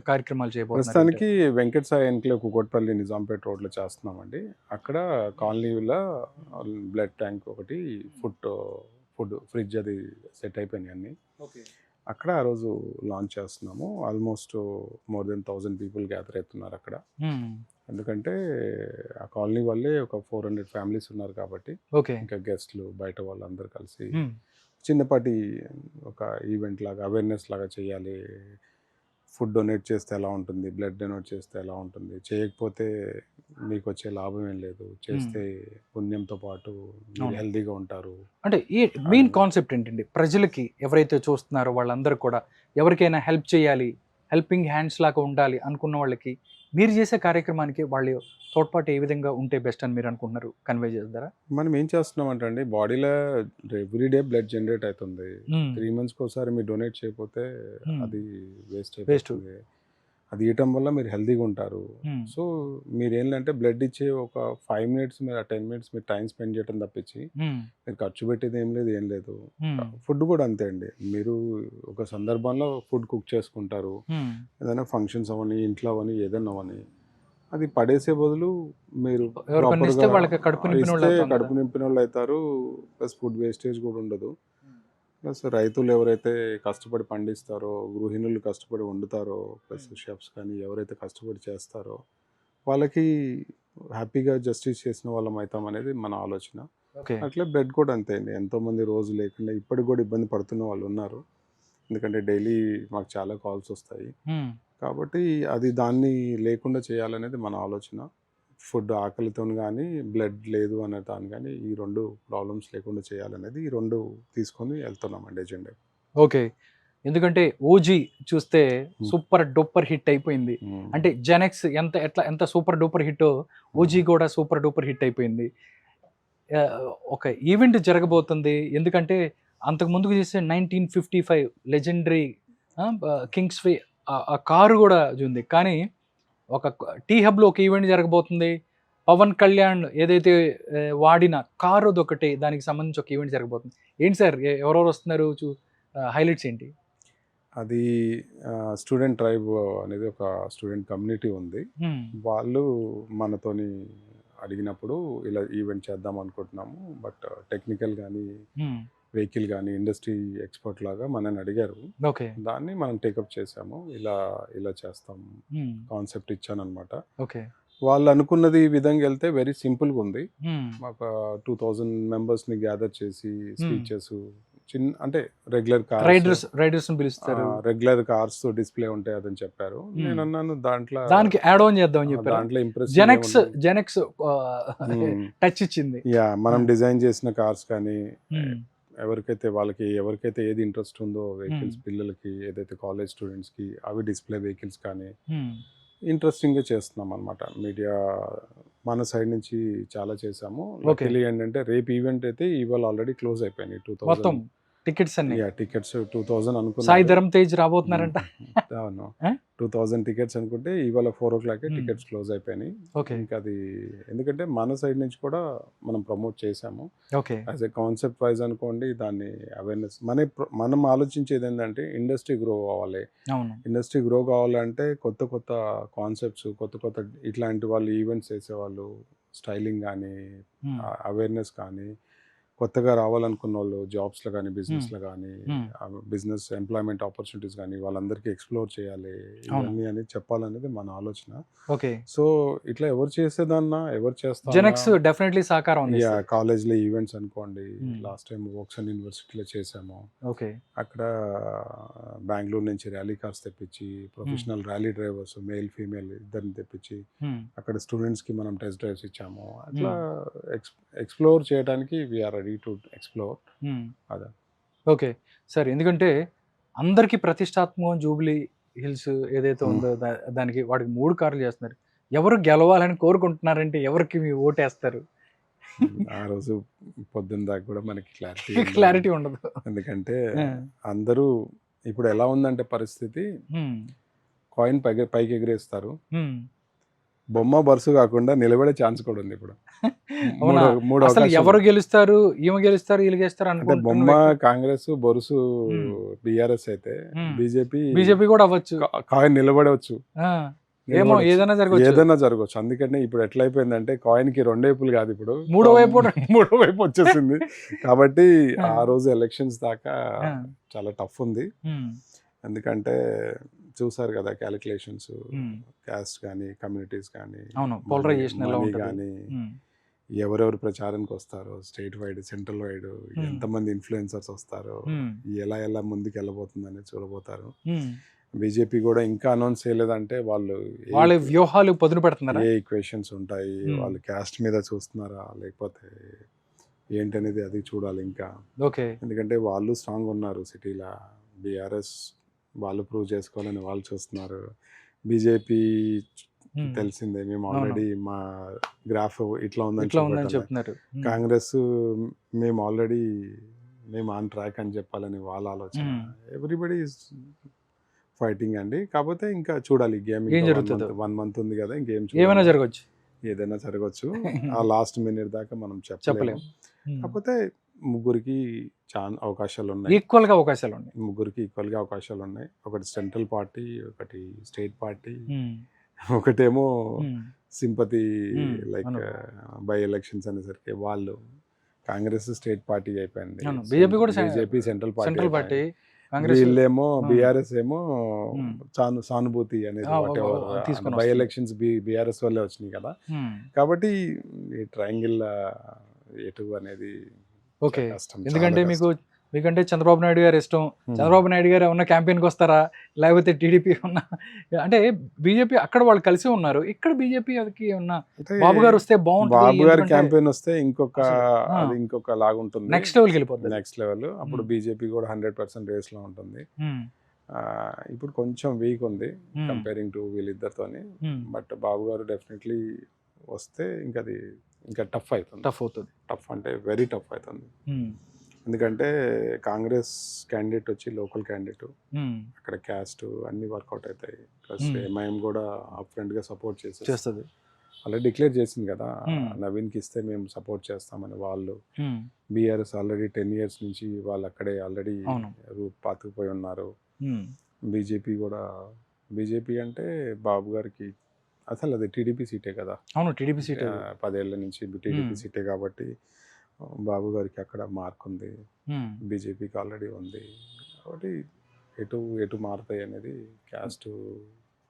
కార్యక్రమాలు చేయబోతున్నారు? ప్రస్తుతానికి వెంకట సాయి ఎన్క్లేవ్ కుకట్పల్లి నిజాంపేట రోడ్లో చేస్తున్నామండి. అక్కడ కాలనీలో బ్లడ్ ట్యాంక్ ఒకటి, ఫుడ్ ఫ్రిడ్జ్ అది సెట్ అయిపోయినాయి అన్ని. అక్కడ ఆ రోజు లాంచ్ చేస్తున్నాము. Almost more than 1000 people gather అవుతున్నారు అక్కడ. ఎందుకంటే ఆ కాలనీ వాళ్ళే ఒక 400 ఫ్యామిలీస్ ఉన్నారు కాబట్టి, ఓకే. ఇంకా గెస్ట్లు బయట వాళ్ళందరూ కలిసి చిన్నపాటి ఒక ఈవెంట్ లాగా, అవేర్నెస్ లాగా చేయాలి. ఫుడ్ డొనేట్ చేస్తే ఎలా ఉంటుంది, బ్లడ్ డొనేట్ చేస్తే ఎలా ఉంటుంది, చేయకపోతే మీకు వచ్చే లాభం ఏం లేదు, చేస్తే పుణ్యంతో పాటు మీరు అవును. హెల్తీగా ఉంటారు. అంటే ఈ మెయిన్ కాన్సెప్ట్ ఏంటండి, ప్రజలకి ఎవరైతే చూస్తున్నారో వాళ్ళందరూ కూడా ఎవరికైనా హెల్ప్ చేయాలి, హెల్పింగ్ హ్యాండ్స్ లాగా ఉండాలి అనుకున్న వాళ్ళకి మీరు చేసే కార్యక్రమానికి వాళ్ళు తోడ్పాటు ఏ విధంగా ఉంటే బెస్ట్ అని మీరు అనుకుంటున్నారు, కన్వే చేస్తారా? మనం ఏం చేస్తున్నాం అంటే అండి, బాడీలో ఎవ్రీడే బ్లడ్ జనరేట్ అవుతుంది. 3 monthsకి ఒకసారి మీరు డొనేట్ చేయకపోతే అది వేస్ట్ అయిపోతుంది. అది ఇవ్వటం వల్ల మీరు హెల్తీగా ఉంటారు. సో మీరు ఏంటంటే బ్లడ్ ఇచ్చే ఒక 5 minutes మీరు 10 minutes మీరు టైం స్పెండ్ చేయడం తప్పించి మీరు ఖర్చు పెట్టేది ఏం లేదు, ఏం లేదు. ఫుడ్ కూడా అంతే అండి. మీరు ఒక సందర్భంలో ఫుడ్ కుక్ చేసుకుంటారు, ఏదైనా ఫంక్షన్స్ అవని, ఇంట్లో అవని, ఏదైనా అవని, అది పడేసే బదులు మీరు ఎవరికైనా ఇస్తే వాళ్ళకి కడుపు నింపిన వాళ్ళు అవుతాం కదా. కడుపు నింపిన వాళ్ళు అవుతారు. ప్లస్ ఫుడ్ వేస్టేజ్ కూడా ఉండదు. ప్లస్ రైతులు ఎవరైతే కష్టపడి పండిస్తారో, గృహిణులు కష్టపడి వండుతారో, ప్లస్ షెఫ్స్ కానీ ఎవరైతే కష్టపడి చేస్తారో వాళ్ళకి హ్యాపీగా జస్టిస్ చేసిన వాళ్ళం అవుతాం అనేది మన ఆలోచన. ఓకే. అట్లే బ్లడ్ కూడా అంతే అండి. ఎంతోమంది రోజు లేకుండా ఇప్పటికి కూడా ఇబ్బంది పడుతున్న వాళ్ళు ఉన్నారు. ఎందుకంటే డైలీ మాకు చాలా కాల్స్ వస్తాయి. కాబట్టి అది దాన్ని లేకుండా చేయాలనేది మన ఆలోచన. ఫుడ్ ఆకలితో కానీ, బ్లడ్ లేదు అనే దాని కానీ, ఈ 2 ప్రాబ్లమ్స్ లేకుండా చేయాలనేది ఈ 2 తీసుకొని వెళ్తున్నామండి ఎజెండా. ఓకే. ఎందుకంటే ఓజీ చూస్తే సూపర్ డూపర్ హిట్ అయిపోయింది. అంటే జెనెక్స్ ఎంత సూపర్ డూపర్ హిట్టో ఓజీ కూడా సూపర్ డూపర్ హిట్ అయిపోయింది. ఒక ఈవెంట్ జరగబోతుంది. ఎందుకంటే అంతకు ముందుకు చేసే 1955 లెజెండరీ కింగ్స్వే ఆ కారు కూడా ఉంది. కానీ ఒక టీ హబ్లో ఒక ఈవెంట్ జరగబోతుంది. పవన్ కళ్యాణ్ ఏదైతే వాడిన కారు ఒకటి, దానికి సంబంధించి ఒక ఈవెంట్ జరగబోతుంది. ఏంటి సార్, ఎవరెవరు వస్తున్నారు, హైలైట్స్ ఏంటి? అది స్టూడెంట్ ట్రైబ్ అనేది ఒక స్టూడెంట్ కమ్యూనిటీ ఉంది. వాళ్ళు మనతోని అడిగినప్పుడు ఇలా ఈవెంట్ చేద్దాం అనుకుంటున్నాము, బట్ టెక్నికల్ కానీ, వెహికల్ కానీ, ఇండస్ట్రీ ఎక్స్పర్ట్ లాగా మనని అడిగారు. ఓకే. దాన్ని మనం టేకప్ చేసాము. ఇలా చేస్తాం కాన్సెప్ట్ ఇచ్చాను అనమాట. ఓకే. వాళ్ళు అనుకున్నది ఈ విధంగా వెళ్తే వెరీ సింపుల్గా ఉంది. ఒక 2000 మెంబర్స్ని గ్యాదర్ చేసి స్పీచెస్, చిన్న అంటే రెగ్యులర్ రైడర్స్ పిలుస్తారు, రెగ్యులర్ కార్స్ డిస్ప్లే ఉంటాయి అదని చెప్పారు. నేను అన్నాను దానికి యాడ్ ఆన్ చేద్దాం చెప్పారు. దాంట్లో ఇంప్రెస్ జెనెక్స్ టచ్ ఇచ్చింది. మనం డిజైన్ చేసిన కార్స్ కానీ, ఎవరికైతే ఏది ఇంట్రెస్ట్ ఉందో వెహికల్స్, పిల్లలకి ఏదైతే కాలేజ్ స్టూడెంట్స్కి అవి డిస్ప్లే వెహికల్స్ కానీ ఇంట్రెస్టింగ్గా చేస్తున్నాం అనమాట. మీడియా మన సైడ్ నుంచి చాలా చేసాము. లక్కీలీ ఏంటంటే రేపు ఈవెంట్ అయితే ఇవాళ ఆల్రెడీ క్లోజ్ అయిపోయినాయి. 2000 టికెట్స్ అన్ని. టికెట్స్ 2000 అనుకున్నా. సాయి ధరమ్ తేజ్ రాబోతున్నారంట. అవును, 2000 టికెట్స్ అనుకుంటే ఇవాళ 4 o'clock టికెట్స్ క్లోజ్ అయిపోయినాయి. ఇంకా అది ఎందుకంటే మన సైడ్ నుంచి కూడా మనం ప్రమోట్ చేసాము. యాజ్ ఎ కాన్సెప్ట్ వైజ్ అనుకోండి, దాన్ని అవేర్నెస్ మనం ఆలోచించేది ఏంటంటే ఇండస్ట్రీ గ్రో కావాలి. ఇండస్ట్రీ గ్రో కావాలంటే కొత్త కాన్సెప్ట్స్, కొత్త ఇట్లాంటి వాళ్ళు ఈవెంట్స్ చేసేవాళ్ళు, స్టైలింగ్ కానీ, అవేర్నెస్ కానీ, కొత్తగా రావాలనుకున్న వాళ్ళు జాబ్స్లో కానీ, బిజినెస్లో కానీ, బిజినెస్ ఎంప్లాయ్మెంట్ ఆపర్చునిటీస్ కానీ వాళ్ళందరికీ ఎక్స్ప్లోర్ చేయాలి ఇవన్నీ అని చెప్పాలనేది మన ఆలోచన. ఓకే. సో ఇట్లా ఎవరు చేసేదన్నా, ఎవరు చేస్తారు, జెనెక్స్ డెఫినెట్లీ సహకారం ఉంది. కాలేజ్లో ఈవెంట్స్ అనుకోండి, లాస్ట్ టైం వోక్సన్ యూనివర్సిటీలో చేసాము. ఓకే. అక్కడ బెంగళూరు నుంచి ర్యాలీ కార్స్ తెప్పించి, professional rally drivers male female ఇద్దరిని తెప్పించి అక్కడ స్టూడెంట్స్కి మనం టెస్ట్ డ్రైవ్స్ ఇచ్చాము. అట్లా ఎక్స్ప్లోర్ చేయడానికి వీఆర్ రెడీ టు ఎక్స్ప్లోర్. అదే. ఓకే సార్, ఎందుకంటే అందరికీ ప్రతిష్టాత్మకం జూబ్లీ హిల్స్ ఏదైతే ఉందో దానికి వాడికి 3 కార్లు చేస్తున్నారు. ఎవరు గెలవాలని కోరుకుంటున్నారంటే ఎవరికి మీ ఓటేస్తారు? ఆ రోజు పొద్దున్న దాకా కూడా మనకి క్లారిటీ ఉండదు. ఎందుకంటే అందరూ ఇప్పుడు ఎలా ఉందంటే పరిస్థితి, కాయిన్ పైకి ఎగిరేస్తారు, బొమ్మ బరుసు కాకుండా నిలబడే ఛాన్స్ కూడా ఉంది ఇప్పుడు. ఎవరు గెలుస్తారు, ఈమె గెలుస్తారు, వీళ్ళు గెలుస్తారు అంటే బొమ్మ కాంగ్రెస్, బొరుసు బీఆర్ఎస్ అయితే బీజేపీ కూడా అవ్వచ్చు, కాయిన్ నిలబడవచ్చు. ఏమో ఏదైనా జరగవచ్చు. ఏదైనా జరగవచ్చు. అందుకనే ఇప్పుడు ఎట్లయిపోయిందంటే కాయిన్ కి రెండు వైపులు కాదు, ఇప్పుడు మూడో వైపు మూడో వైపు వచ్చేసింది. కాబట్టి ఆ. ఆ రోజు ఎలక్షన్స్ దాకా ఆ. చాలా టఫ్ ఉంది. ఉమ్, ఎందుకంటే చూసారు కదా క్యాలిక్యులేషన్స్, ఉమ్, క్యాస్ట్ కానీ కమ్యూనిటీస్ కానీ అవును పోలరైజేషన్ ఎలా మనీ ఉంటుంది. కానీ ఉమ్, ఎవరెవరు ప్రచారానికి వస్తారో, స్టేట్ వైడ్ సెంట్రల్ వైడ్ ఎంతమంది ఇన్ఫ్లుయెన్సర్స్ వస్తారో, ఉమ్, ఎలా ఎలా ముందుకు వెళ్ళబోతుందని చూడబోతారు. ఉమ్. బీజేపీ కూడా ఇంకా అనౌన్స్ చేయలేదంటే వాళ్ళు వాళ్ళ వ్యూహాలు పదును పెడుతున్నారా? ఏ ఈక్వేషన్స్ ఉంటాయి, వాళ్ళు క్యాస్ట్ మీద చూస్తున్నారా లేకపోతే ఏంటనేది అది చూడాలి ఇంకా. ఓకే. ఎందుకంటే వాళ్ళు స్ట్రాంగ్ ఉన్నారు సిటీలో. బీఆర్ఎస్ వాళ్ళు ప్రూవ్ చేసుకోవాలని వాళ్ళు చూస్తున్నారు. బీజేపీ ఉమ్, తెలిసిందే, మేము అవును. ఆల్రెడీ మా గ్రాఫ్ ఇట్లా ఉందని ఇట్లా ఉందని చూపెట్టాలి. చెప్తున్నారు. ఉమ్, కాంగ్రెస్ మేము ఆల్రెడీ మేము ఆన్ ట్రాక్ అని చెప్పాలని వాళ్ళ ఆలోచన. ఎవ్రీబడి ఈజ్ ఫైటింగ్ అండి. కాకపోతే ఇంకా చూడాలి గేమ్. ఏం జరుగుతుందో. 1 month ఉంది కదా, ఇంకేం ఏమైనా చూడాలి. జరగవచ్చు. ఏదైనా జరగవచ్చు. ఆ లాస్ట్ మినిట్ దాకా మనం చెప్పలేము. చెప్పలేము. ఉమ్. కాకపోతే ముగ్గురికి చాలా అవకాశాలు ఉన్నాయి. ఈక్వల్ గా అవకాశాలు ఉన్నాయి. ముగ్గురికి ఈక్వల్గా అవకాశాలు ఉన్నాయి. ఒకటి సెంట్రల్ పార్టీ, ఒకటి స్టేట్ పార్టీ, ఉమ్, ఒకటేమో ఉమ్, సింపతి లైక్ అవును. బై ఎలక్షన్స్ అనేసరికి వాళ్ళు కాంగ్రెస్ స్టేట్ పార్టీ అయిపోయింది. అవును. బీజేపీ కూడా BJP central central party. Party, Congress వీళ్ళేమో ఆ. బీఆర్ఎస్ ఏమో ఉమ్. సానుభూతి అనేది ఆ, వాట్ ఎవర్ తీసుకొని బై వస్తుంది. ఎలక్షన్స్ బీఆర్ఎస్ వల్లే వచ్చినాయి కదా. ఉమ్, కాబట్టి ఈ ట్రయాంగిల్ ఎటు అనేది ఓకే. చాలా కష్టం, చాలా ఎందుకంటే కష్టం. మీకంటే చంద్రబాబు నాయుడు గారు ఇష్టం. చంద్రబాబు నాయుడు గారు ఉన్న క్యాంపెయిన్కి వస్తారా, లేకపోతే టీడీపీ ఉన్న అంటే బీజేపీ అక్కడ వాళ్ళు కలిసి ఉన్నారు, ఇక్కడ బీజేపీకి ఉన్న అంటే బాబు గారు వస్తే బాగుంటుంది. బాబు గారి ఎందుకంటే క్యాంపెయిన్ వస్తే ఇంకొక అసలు, ఆ. అది ఇంకొక లాగుంటుంది, నెక్స్ట్ లెవెల్కి వెళ్ళిపోతుంది. Next level. అప్పుడు బీజేపీ కూడా 100% రేస్ లో ఉంటుంది. ఇప్పుడు కొంచెం వీక్ ఉంది కంపేరింగ్ టు వీళ్ళిద్దరితోని. బట్ బాబు గారు డెఫినెట్లీ వస్తే ఇంకా అది ఇంకా టఫ్ అవుతుంది. టఫ్ అవుతుంది. టఫ్ అంటే వెరీ టఫ్ అవుతుంది. ఎందుకంటే కాంగ్రెస్ క్యాండిడేట్ వచ్చి లోకల్ క్యాండిడేట్, అక్కడ క్యాస్ట్ అన్ని వర్కౌట్ అవుతాయి. ప్లస్ ఎంఐఎం కూడా అప్ ఫ్రంట్ గా సపోర్ట్ చేస్తుంది. ఆల్రెడీ డిక్లేర్ చేసింది కదా, నవీన్కి ఇస్తే మేము సపోర్ట్ చేస్తామని. వాళ్ళు బీఆర్ఎస్ ఆల్రెడీ 10 years నుంచి వాళ్ళు అక్కడే ఆల్రెడీ రూట్ పాతుకుపోయి ఉన్నారు. బీజేపీ కూడా, బీజేపీ అంటే బాబు గారికి అసలు అది టీడీపీ సీటే కదా. అవును, టీడీపీ సీటే. 10 ఏళ్ల నుంచి టీడీపీ సీటే కాబట్టి బాబు గారికి అక్కడ మార్క్ ఉంది, బీజేపీకి ఆల్రెడీ ఉంది. కాబట్టి ఎటు ఎటు మారుతాయి అనేది క్యాస్ట్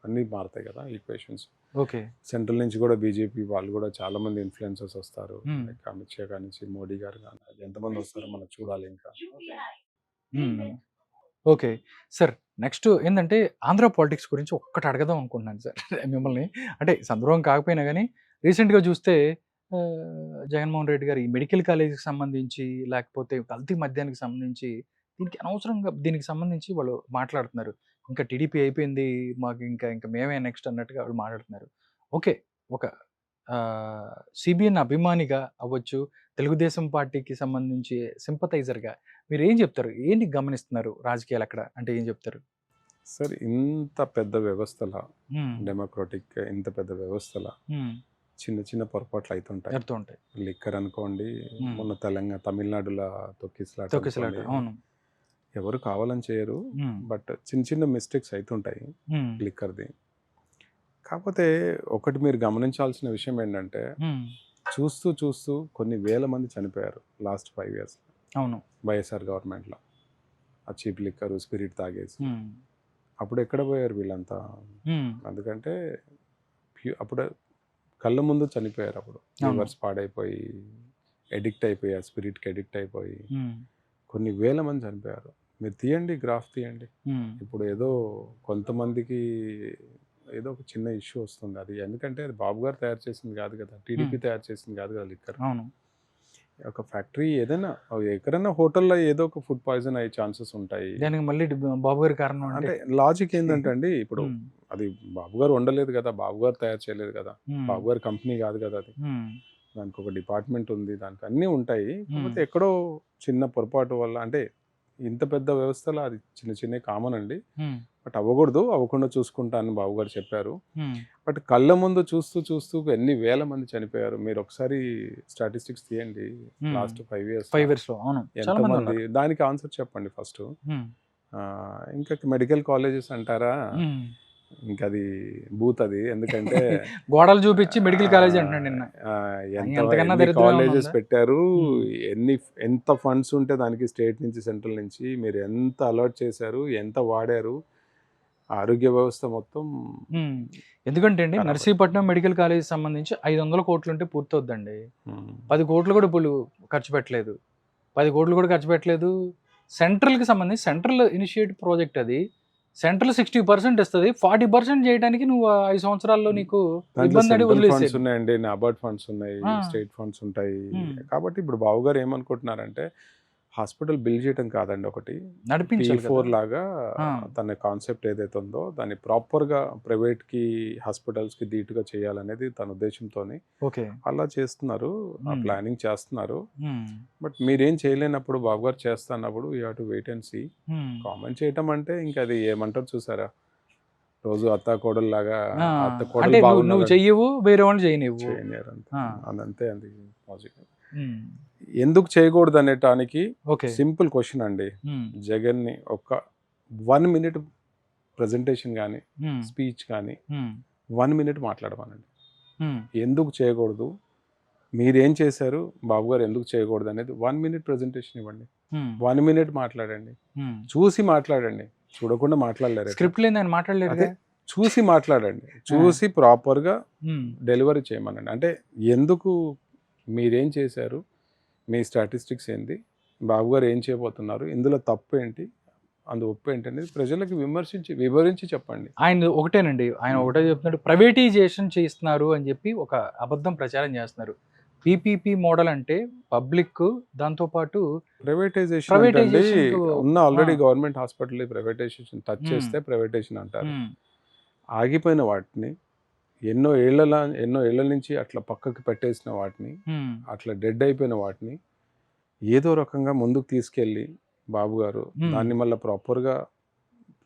అన్నీ మారుతాయి కదా ఈక్వేషన్స్. ఓకే. సెంట్రల్ నుంచి కూడా బీజేపీ వాళ్ళు కూడా చాలా మంది ఇన్ఫ్లుయెన్సర్స్ వస్తారు. లైక్ అమిత్ షా కానీ నుంచి మోడీ గారు కానీ ఎంతమంది వస్తారో మనం చూడాలి ఇంకా. ఓకే సార్, నెక్స్ట్ ఏంటంటే ఆంధ్ర పాలిటిక్స్ గురించి ఒక్కటి అడగదాం అనుకుంటున్నాను సార్ మిమ్మల్ని. అంటే సందర్భం కాకపోయినా కానీ రీసెంట్గా చూస్తే జగన్మోహన్ రెడ్డి గారు ఈ మెడికల్ కాలేజీకి సంబంధించి, లేకపోతే కల్తీ మద్యానికి సంబంధించి, దీనికి అనవసరంగా దీనికి సంబంధించి వాళ్ళు మాట్లాడుతున్నారు. ఇంకా టీడీపీ అయిపోయింది, మాకు ఇంకా ఇంకా మేమే నెక్స్ట్ అన్నట్టుగా వాళ్ళు మాట్లాడుతున్నారు. ఓకే, ఒక సిబిఎన్ అభిమానిగా అవ్వచ్చు, తెలుగుదేశం పార్టీకి సంబంధించి సింపథైజర్గా మీరు ఏం చెప్తారు? ఏంటి గమనిస్తున్నారు రాజకీయాలు అక్కడ అంటే ఏం చెప్తారు? సార్, ఇంత పెద్ద వ్యవస్థల, డెమోక్రటిక్ ఇంత పెద్ద వ్యవస్థల చిన్న చిన్న పొరపాట్లు అవుతుంటాయి. లిక్కర్ అనుకోండి, మొన్న తమిళనాడులో తొక్కిసలాట, ఎవరు కావాలని చేయరు, బట్ చిన్న చిన్న మిస్టేక్స్ అవుతుంటాయి లిక్కర్ది. కాకపోతే ఒకటి మీరు గమనించాల్సిన విషయం ఏంటంటే, చూస్తూ చూస్తూ కొన్ని వేల మంది చనిపోయారు లాస్ట్ 5 years. అవును, వైఎస్ఆర్ గవర్నమెంట్లో ఆ చీప్ లిక్కర్ స్పిరిట్ తాగేసి. అప్పుడు ఎక్కడ పోయారు వీళ్ళంతా? ఎందుకంటే అప్పుడు కళ్ళ ముందు చనిపోయారు. అప్పుడు లివర్స్ పాడైపోయి ఎడిక్ట్ అయిపోయి, ఆ స్పిరిట్కి ఎడిక్ట్ అయిపోయి కొన్ని వేల మంది చనిపోయారు. మీరు తీయండి, గ్రాఫ్ తీయండి. ఇప్పుడు ఏదో కొంతమందికి ఏదో ఒక చిన్న ఇష్యూ వస్తుంది, అది ఎందుకంటే అది బాబు గారు తయారు చేసింది కాదు కదా, టీడీపీ తయారు చేసింది కాదు కదా లిక్కర్. ఒక ఫ్యాక్టరీ ఏదైనా ఎక్కడైనా హోటల్లో ఏదో ఒక ఫుడ్ పాయిజన్ అయ్యే ఛాన్సెస్ ఉంటాయి. దానికి మళ్ళీ బాబు గారి కారణం అంటే లాజిక్ ఏంటంటే అండి, ఇప్పుడు అది బాబు గారు వండలేదు కదా, బాబు గారు తయారు చేయలేదు కదా, బాబు గారి కంపెనీ కాదు కదా అది. దానికి ఒక డిపార్ట్మెంట్ ఉంది, దానికి అన్నీ ఉంటాయి. కాకపోతే ఎక్కడో చిన్న పొరపాటు వల్ల, అంటే ఇంత పెద్ద వ్యవస్థలో అది చిన్న చిన్న కామన్ అండి. బట్ అవ్వకుండా చూసుకుంటా అని బాబు గారు చెప్పారు. బట్ కళ్ళ ముందు చూస్తూ చూస్తూ ఎన్ని వేల మంది చనిపోయారు. మీరు ఒకసారి స్టాటిస్టిక్స్ తీయండి, లాస్ట్ 5 years ఎంతమంది, దానికి ఆన్సర్ చెప్పండి ఫస్ట్. ఇంకా మెడికల్ కాలేజెస్ అంటారా, ఇంకా అది బూత్ అది. ఎందుకంటే గోడలు చూపించి మెడికల్ కాలేజ్ అంటున్నాడు నిన్న. ఎంతకన్నా ఎన్ని దరిద్రం ఏమన్నా కాలేజెస్ ఉందా? పెట్టారు, ఎంత ఫండ్స్ ఉంటే దానికి స్టేట్ నుంచి సెంట్రల్ నుంచి మీరు ఎంత అలాట్ చేశారు, ఎంత వాడారు, ఆరోగ్య వ్యవస్థ మొత్తం ఎందుకంటే అండి ఖరాబ్. నర్సీపట్నం మెడికల్ కాలేజ్ సంబంధించి 500 కోట్లు ఉంటే పూర్తవుద్దండి. ఉమ్, 10 కోట్లు కూడా ఇప్పుడు ఖర్చు పెట్టలేదు. 10 కోట్లు కూడా ఖర్చు పెట్టలేదు. సెంట్రల్కి సంబంధించి సెంట్రల్ ఇనిషియేట్ ప్రాజెక్ట్ అది. సెంట్రల్ 60% ఇస్తుంది. 40% చేయడానికి నువ్వు 5 సంవత్సరాల్లో నీకు దాంట్లో ఇబ్బంది అని సెంట్రల్ ఫండ్స్ వదిలేసేది. ఉన్నాయండి, నాబార్డ్ ఫండ్స్ ఉన్నాయి, ఆ. స్టేట్ ఫండ్స్ ఉంటాయి. కాబట్టి ఇప్పుడు బాబు గారు ఏమనుకుంటున్నారంటే హాస్పిటల్ బిల్డ్ చేయడం కాదండి, ఒకటి నడిపించాలి P4 కదా. లాగా ఆ. తన కాన్సెప్ట్ ఏదైతే ఉందో దాన్ని ప్రాపర్గా ప్రైవేట్కి హాస్పిటల్స్కి ధీటుగా చేయాలనేది తన ఉద్దేశంతోనే ఓకే. అలా చేస్తున్నారు, ఆ Hmm. ప్లానింగ్ చేస్తున్నారు. బట్ మీరేం చేయలేనప్పుడు బాబు గారు చేస్తున్నప్పుడు you have to wait and see. Comment చేయటం అంటే ఇంకా అది ఏమంటారు చూసారా, రోజు అత్త కోడల్లాగా అత్త అంటే కోడలు నువ్వు బాగున్నారు చెయ్యవు, వేరే వాళ్ళు చేయనివ్వు. చేయలేరు అంతే. ఆ. అదంతే, అది లాజిక్. ఎందుకు చేయకూడదు అనేటానికి ఓకే. సింపుల్ క్వశ్చన్ అండి. జగన్ని ఒక 1 minute ప్రజెంటేషన్ కానీ స్పీచ్ కానీ 1 minute మాట్లాడమనండి. ఎందుకు చేయకూడదు, మీరేం చేశారు, బాబు గారు ఎందుకు చేయకూడదు అనేది 1 minute ప్రజెంటేషన్ ఇవ్వండి. 1 minute మాట్లాడండి, చూసి మాట్లాడండి, చూడకుండా మాట్లాడలేరు. స్క్రిప్ట్ లేని ఆయన మాట్లాడలేరు. అదే చూసి మాట్లాడండి, చూసి ప్రాపర్గా డెలివరీ చేయమనండి. అంటే ఎందుకు, మీరేం చేశారు, మీ స్టాటిస్టిక్స్ ఏంటి, బాబు గారు ఏం చేయబోతున్నారు, ఇందులో తప్పు ఏంటి, అందు ఒప్పు ఏంటి అనేది ప్రజలకు వివరించి చెప్పండి. ఆయన ఒకటేనండి, ఆయన ఒకటే చెప్తున్నాడు, ప్రైవేటైజేషన్ చేస్తున్నారు అని చెప్పి ఒక అబద్ధం ప్రచారం చేస్తున్నారు. పీపీపీ మోడల్ అంటే పబ్లిక్, దాంతోపాటు ప్రైవేటైజేషన్ ఉన్న already government hospital privatisation touch చేస్తే ప్రైవేటైజేషన్ అంటారు. ఆగిపోయిన వాటిని ఎన్నో ఏళ్ల నుంచి అట్లా పక్కకి పెట్టేసిన వాటిని, అట్లా డెడ్ అయిపోయిన వాటిని ఏదో రకంగా ముందుకు తీసుకెళ్ళి బాబు గారు దాన్ని మళ్ళీ ప్రాపర్గా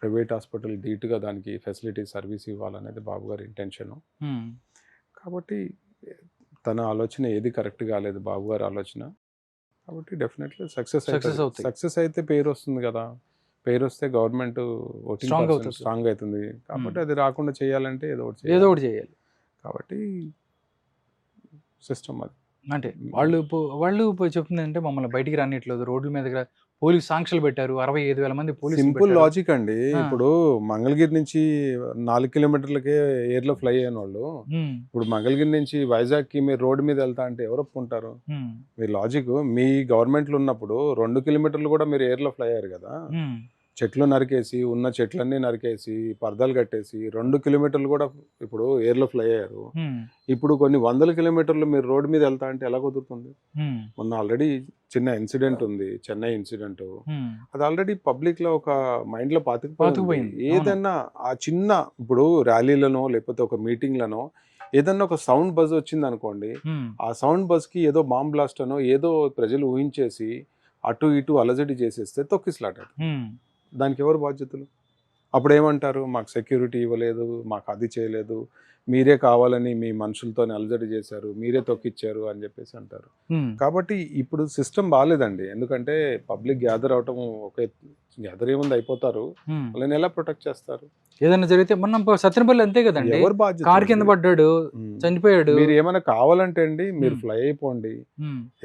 ప్రైవేట్ హాస్పిటల్ ధీటుగా దానికి ఫెసిలిటీ సర్వీస్ ఇవ్వాలనేది బాబు గారి ఇంటెన్షను. కాబట్టి తన ఆలోచన ఏది కరెక్ట్ కాలేదు, బాబు గారి ఆలోచన. కాబట్టి డెఫినెట్లీ సక్సెస్ అయితే పేరు వస్తుంది కదా, పేరు వస్తే గవర్నమెంట్ ఓటింగ్ స్ట్రాంగ్ అవుతుంది. కాబట్టి అది రాకుండా చేయాలంటే ఏదో ఒకటి చేయాలి. కాబట్టి సిస్టమ్ అది. అంటే వాళ్ళు చెప్తుంది అంటే మమ్మల్ని బయటికి రానిట్లేదు, రోడ్ల మీద పోలీస్ సాంక్షలు పెట్టారు, 65,000 మంది పోలీసులు. సింపుల్ లాజిక్ అండి. ఇప్పుడు మంగళగిరి నుంచి 4 కిలోమీటర్లకే ఎయిర్లో ఫ్లై అయిన వాళ్ళు ఇప్పుడు మంగళగిరి నుంచి వైజాగ్కి మీరు రోడ్డు మీద వెళ్తా అంటే ఎవరు ఒప్పుకుంటారు? మీ లాజిక్, మీ గవర్నమెంట్లో ఉన్నప్పుడు 2 కిలోమీటర్లు కూడా మీరు ఎయిర్లో ఫ్లై అయ్యారు కదా, చెట్లు నరికేసి, ఉన్న చెట్లన్నీ నరికేసి, పరదాలు కట్టేసి 2 కిలోమీటర్లు కూడా ఇప్పుడు ఎయిర్లో ఫ్లై అయ్యారు. ఇప్పుడు కొన్ని 100 కిలోమీటర్లు మీరు రోడ్డు మీద వెళ్తా అంటే ఎలా కుదురుతుంది? మొన్న ఆల్రెడీ చిన్న ఇన్సిడెంట్ ఉంది, చెన్నై ఇన్సిడెంట్. అది ఆల్రెడీ పబ్లిక్ లో ఒక మైండ్ లో పాతుకుపోయింది. ఏదన్నా ఆ చిన్న ఇప్పుడు ర్యాలీలనో లేకపోతే ఒక మీటింగ్లనో ఏదన్నా ఒక సౌండ్ బజ్ వచ్చింది అనుకోండి, ఆ సౌండ్ బజ్ కి ఏదో బాంబ్ బ్లాస్ట్ అనో ఏదో ప్రజలు ఊహించేసి అటు ఇటు అలజడి చేసేస్తే తొక్కిసలాట. దానికి ఎవరు బాధ్యతలు? అప్పుడు ఏమంటారు, మాకు సెక్యూరిటీ ఇవ్వలేదు, మాకు అది చేయలేదు, మీరే కావాలని మీ మనుషులతో అలజడి చేశారు, మీరే తొక్కిచ్చారు అని చెప్పేసి అంటారు. కాబట్టి ఇప్పుడు సిస్టమ్ బాగాలేదండి. ఎందుకంటే పబ్లిక్ గ్యాదర్ అవటం ఒక గ్యాదర్ ఏముంది, అయిపోతారు, వాళ్ళని ఎలా ప్రొటెక్ట్ చేస్తారు? ఏదైనా జరిగితే మొన్న సత్యనపల్లి అంతే కదండి, ఎవరు బాధ్యత? కార్ కింద పడ్డాడు, చనిపోయాడు. మీరు ఏమైనా కావాలంటే అండి మీరు ఫ్లై అయిపోండి,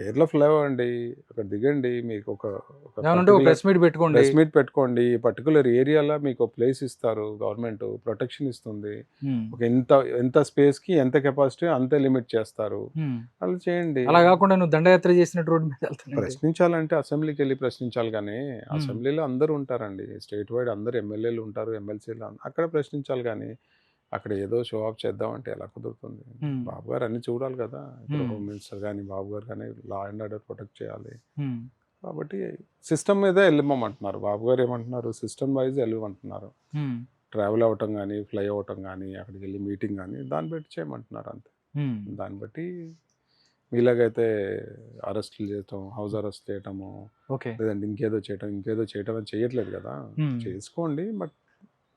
ఎయిర్ లో ఫ్లై అవ్వండి, అక్కడ దిగండి, మీకు ఒక ప్రెస్ మీట్ పెట్టుకోండి, పర్టికులర్ ఏరియాలో మీకు ప్లేస్ ఇస్తారు, గవర్నమెంట్ ప్రొటెక్షన్ ఇస్తుంది, ఒక ఎంత స్పేస్ కి ఎంత కెపాసిటీ అంతే లిమిట్ చేస్తారు, అలా చేయండి. అలా కాకుండా నువ్వు దండయాత్ర చేసినట్టు రోడ్డు మీద ప్రశ్నించాలంటే అసెంబ్లీకి వెళ్ళి ప్రశ్నించాలి. కానీ అసెంబ్లీలో అందరూ ఉంటారండి, స్టేట్ వైడ్ అందరు ఎమ్మెల్యేలు ఉంటారు, ఎమ్మెల్సీలు, అక్కడ ప్రశ్నించాలి. కానీ అక్కడ ఏదో షో ఆఫ్ చేద్దామంటే ఎలా కుదురుతుంది? బాబు గారు అన్ని చూడాలి కదా, హోమ్ మినిస్టర్ కానీ బాబు గారు కానీ లా అండ్ ఆర్డర్ ప్రొటెక్ట్ చేయాలి. కాబట్టి సిస్టమ్ మీద వెళ్ళమంటున్నారు. బాబు గారు ఏమంటున్నారు, సిస్టమ్ వైజ్ వెళ్ళమంటున్నారు. ట్రావెల్ అవ్వటం కానీ, ఫ్లై అవ్వటం కానీ, అక్కడికి వెళ్ళి మీటింగ్ కానీ దాన్ని బట్టి చేయమంటున్నారు అంతే. దాన్ని బట్టి మీలాగైతే అరెస్టులు చేయటం, హౌస్ అరెస్ట్ చేయటము, లేదంటే ఇంకేదో చేయటం అని చేయట్లేదు కదా. చేసుకోండి, బట్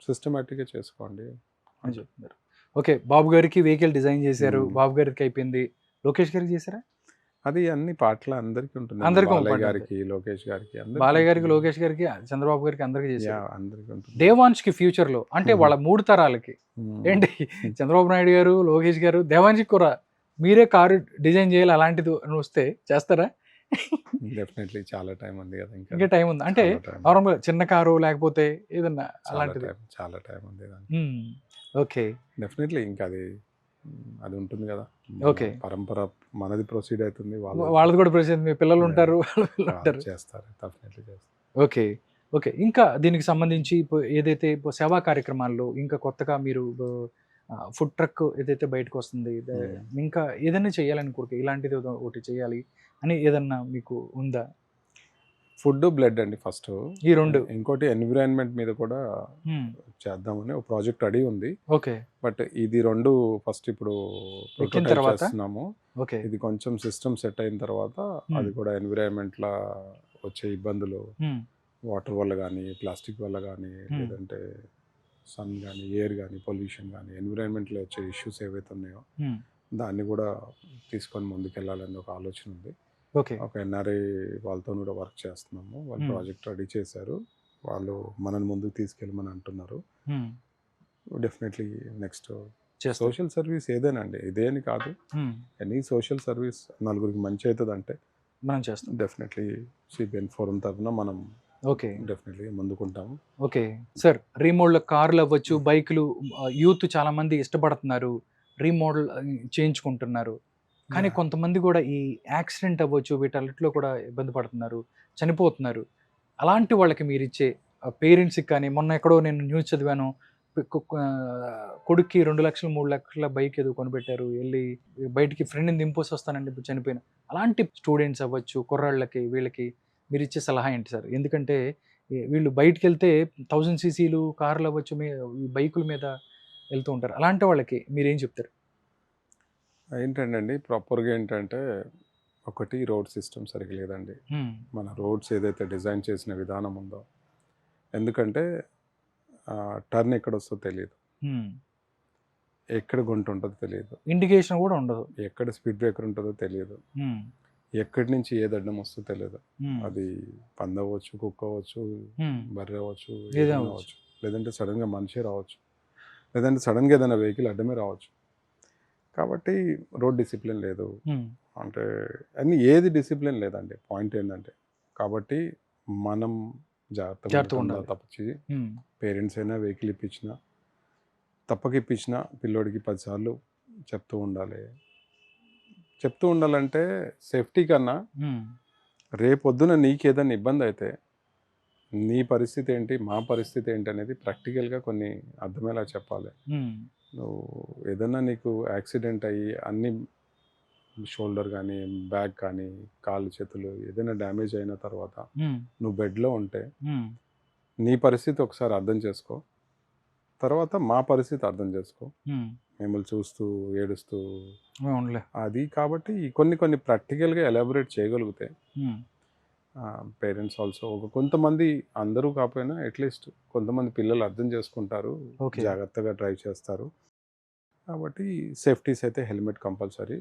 సిస్టమేటిక్గా చేసుకోండి అని చెప్తున్నారు. ఓకే, బాబు గారికి వెహికల్ డిజైన్ చేశారు, బాబు గారికి అయిపోయింది. లోకేష్ గారికి చేశారా? అది అన్ని పాటలు అందరికీ ఉంటుంది. అందరికీ బాలయ్య ఉంటుంది. గారికి, లోకేష్ గారికి బాలయ్య గారికి, ఉంటుంది. లోకేష్ గారికి, చంద్రబాబు గారికి అందరికీ చేశారు. అందరికీ ఉంటుంది. దేవాంశ్కి ఫ్యూచర్ లో అంటే వాళ్ళ 3 తరాలకి ఏంటి చంద్రబాబు నాయుడు గారు, లోకేష్ గారు, దేవాంశ్కి కూడా మీరే కారు డిజైన్ చేయాలి అలాంటిది అని వస్తే చేస్తారా? డెఫినెట్లీ చాలా టైం ఉంది కదా ఇంకా టైం ఉంది అంటే నార్మల్ చిన్న కారు లేకపోతే ఏదన్నా అలాంటిది చాలా టైం ఉంది దానికి. ఓకే డెఫినెట్లీ ఇంకా అది ఉంటుంది కదా. ఓకే. పరంపర మనది ప్రొసీడ్ అవుతుంది, వాళ్ళది కూడా ప్రొసీడ్. మీ పిల్లలు ఉంటారు, వాళ్ళు ఉంటారు. చేస్తారు, డెఫినెట్లీ చేస్తారు. Okay okay. ఇంకా దీనికి సంబంధించి ఏదైతే సేవా కార్యక్రమాల్లో ఇంకా కొత్తగా మీరు ఫుడ్ ట్రక్ ఏదైతే బయటకు వస్తుంది, ఇంకా ఏదైనా చేయాలని కోరిక, ఇలాంటిది ఒకటి చేయాలి అని ఏదన్నా మీకు ఉందా? ఫుడ్, బ్లడ్ అండి ఫస్ట్, ఈ 2. ఇంకోటి ఎన్విరాన్మెంట్ మీద కూడా చేద్దామని ఒక ప్రాజెక్ట్ రెడీ ఉంది. ఓకే. బట్ ఇది 2 ఫస్ట్ ఇప్పుడు ప్రోటోటైప్ చేస్తున్నాము. ఓకే. ఇది కొంచెం సిస్టమ్ సెట్ అయిన తర్వాత అది కూడా ఎన్విరాన్మెంట్ లా వచ్చే ఇబ్బందులు, వాటర్ వల్ల కానీ, ప్లాస్టిక్ వల్ల కానీ, లేదంటే సన్ కానీ, ఎయిర్ కానీ, పొల్యూషన్ కానీ, ఎన్విరాన్మెంట్లో వచ్చే ఇష్యూస్ ఏవైతే ఉన్నాయో దాన్ని కూడా తీసుకొని ముందుకెళ్ళాలని ఒక ఆలోచన ఉంది. ఓకే. ఒక ఎన్ఆర్ఐ వాళ్ళతో కూడా వర్క్ చేస్తున్నాము. వాళ్ళు ప్రాజెక్ట్ రెడీ చేశారు, వాళ్ళు మనల్ని ముందుకు తీసుకెళ్ళమని అంటున్నారు. డెఫినెట్లీ నెక్స్ట్ సోషల్ సర్వీస్ ఏదైనా అండి, ఇదేని కాదు, ఎనీ సోషల్ సర్వీస్ నలుగురికి మంచి అవుతుంది అంటే మనం చేస్తాం. డెఫినెట్లీ సిబిఎన్ ఫోరం తరఫున మనం ఓకే డెఫినెట్లీ ముందుకుంటాము. ఓకే సార్, రీమోడల్ కార్లు అవ్వచ్చు, బైకులు, యూత్ చాలా మంది ఇష్టపడుతున్నారు, రీమోడల్ చేయించుకుంటున్నారు. కానీ కొంతమంది కూడా ఈ యాక్సిడెంట్ అవ్వచ్చు, వీటన్నిటిలో కూడా ఇబ్బంది పడుతున్నారు, చనిపోతున్నారు. అలాంటి వాళ్ళకి మీరు ఇచ్చే పేరెంట్స్కి కానీ, మొన్న ఎక్కడో నేను న్యూస్ చదివాను, కొడుక్కి 2 లక్షలు 3 లక్షల బైక్ ఏదో కొనిపెట్టారు, వెళ్ళి బయటికి ఫ్రెండ్ని దింపేసి వస్తానండి ఇప్పుడు చనిపోయిన. అలాంటి స్టూడెంట్స్ అవ్వచ్చు, కుర్రాళ్ళకి, వీళ్ళకి మీరు ఇచ్చే సలహా ఏంటి సార్? ఎందుకంటే వీళ్ళు బయటికి వెళ్తే 1000 cc కార్లు అవ్వచ్చు, బైకుల మీద వెళ్తూ ఉంటారు. అలాంటి వాళ్ళకి మీరేం చెప్తారు? ఏంటంటే ప్రాపర్గా ఏంటంటే, ఒకటి రోడ్ సిస్టమ్ సరిగ్గా లేదండి. మన రోడ్స్ ఏదైతే డిజైన్ చేసిన విధానం ఉందో, ఎందుకంటే టర్న్ ఎక్కడ వస్తుందో తెలియదు, ఎక్కడ గుంట ఉంటుందో తెలియదు, ఇండికేషన్ కూడా ఉండదు, ఎక్కడ స్పీడ్ బ్రేకర్ ఉంటుందో తెలియదు, ఎక్కడి నుంచి ఏ దడ్డం వస్తుందో తెలియదు. అది పంది అవ్వచ్చు, కుక్క అవ్వచ్చు, బర్రె అవ్వచ్చు, అవ్వచ్చు, లేదంటే సడన్గా మనిషి రావచ్చు, లేదంటే సడన్గా ఏదైనా వెహికల్ అడ్డమే రావచ్చు. కాబట్టి రోడ్ డిసిప్లిన్ లేదు, అంటే అన్ని ఏది డిసిప్లిన్ లేదండి. పాయింట్ ఏంటంటే, కాబట్టి మనం జాగ్రత్తగా ఉండాలి. తప్పచి పేరెంట్స్ అయినా వెహికల్ ఇప్పించినా, తప్పక ఇప్పించినా పిల్లోడికి 10 సార్లు చెప్తూ ఉండాలంటే సేఫ్టీ కన్నా రేపొద్దున నీకేదైనా ఇబ్బంది అయితే నీ పరిస్థితి ఏంటి, మా పరిస్థితి ఏంటి అనేది ప్రాక్టికల్గా కొన్ని అర్థమయ్యేలా చెప్పాలి. నువ్వు ఏదన్నా నీకు యాక్సిడెంట్ అయ్యి అన్ని షోల్డర్ కానీ, బ్యాక్ కానీ, కాళ్ళు చేతులు ఏదైనా డ్యామేజ్ అయిన తర్వాత నువ్వు బెడ్లో ఉంటే నీ పరిస్థితి ఒకసారి అర్థం చేసుకో, తర్వాత మా పరిస్థితి అర్థం చేసుకో. మిమ్మల్ని చూస్తూ ఏడుస్తూ అది, కాబట్టి కొన్ని ప్రాక్టికల్గా ఎలాబొరేట్ చేయగలిగితే పేరెంట్స్ ఆల్సో, కొంతమంది, అందరూ కాకపోయినా అట్లీస్ట్ కొంతమంది పిల్లలు అర్థం చేసుకుంటారు, జాగ్రత్తగా డ్రైవ్ చేస్తారు. కాబట్టి సేఫ్టీస్ అయితే helmet compulsory,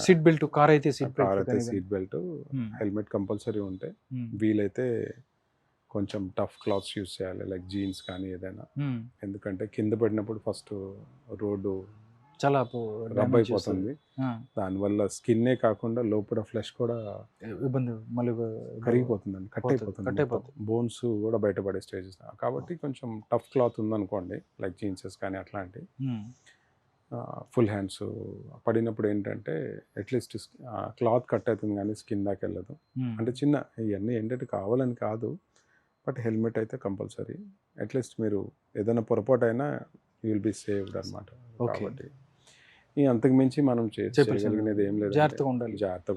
seat belt, car అయితే సీట్ బెల్ట్, హెల్మెట్ కంపల్సరీ ఉంటే, వీలైతే కొంచెం టఫ్ క్లాత్స్ యూస్ చేయాలి, లైక్ జీన్స్ కానీ ఏదైనా. ఎందుకంటే కింద పడినప్పుడు ఫస్ట్ రోడ్డు చాలా రబ్ అయిపోతుంది, దానివల్ల స్కిన్నే కాకుండా లోపల ఫ్లెష్ కూడా ఇబ్బంది, మళ్ళీ కరిగిపోతుందండి, కట్ అయిపోతుంది, బోన్స్ కూడా బయటపడే స్టేజెస్. కాబట్టి కొంచెం టఫ్ క్లాత్ ఉందనుకోండి, లైక్ జీన్సెస్ కానీ అట్లాంటి, ఫుల్ హ్యాండ్స్ పడినప్పుడు ఏంటంటే అట్లీస్ట్ క్లాత్ కట్ అవుతుంది కానీ స్కిన్ దాకా వెళ్ళదు. అంటే చిన్న ఇవన్నీ ఏంటంటే కావాలని కాదు, బట్ హెల్మెట్ అయితే కంపల్సరీ. అట్లీస్ట్ మీరు ఏదైనా పొరపాటు అయినా యూ విల్ బి సేవ్డ్ అనమాట. కాబట్టి అంతకు మించి మనం చేయగలిగినది ఏం లేదు, జాగ్రత్తగా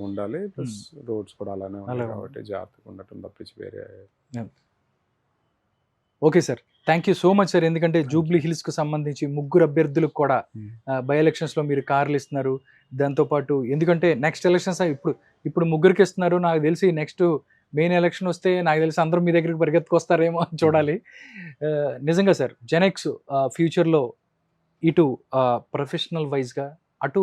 ఉండాలి. ప్లస్ రోడ్స్ కూడా అలానే ఉన్నాయి కాబట్టి జాగ్రత్తగా ఉండటం తప్పించి వేరే. Okay sir, thank you so much sir. ఎందుకంటే జూబ్లీ హిల్స్కు సంబంధించి 3 అభ్యర్థులకు కూడా బై ఎలక్షన్స్లో మీరు కార్లు ఇస్తున్నారు. దాంతోపాటు ఎందుకంటే నెక్స్ట్ ఎలక్షన్స్ ఇప్పుడు 3కి ఇస్తున్నారు, నాకు తెలిసి నెక్స్ట్ మెయిన్ ఎలక్షన్ వస్తే నాకు తెలిసి అందరూ మీ దగ్గరికి పరిగెత్తుకొస్తారేమో అని చూడాలి. నిజంగా సార్, జెనెక్స్ ఫ్యూచర్లో ఇటు ప్రొఫెషనల్ వైజ్గా, అటు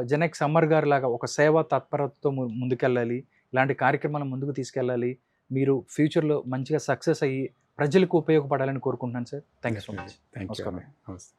జనక్ సమ్మర్ గారు లాగా ఒక సేవా తత్పరతతో ముందుకెళ్ళాలి, ఇలాంటి కార్యక్రమాలను ముందుకు తీసుకెళ్ళాలి, మీరు ఫ్యూచర్లో మంచిగా సక్సెస్ అయ్యి ప్రజలకు ఉపయోగపడాలని కోరుకుంటున్నాను sir. Thank you so much. Thank you. నమస్కారం. నమస్తే.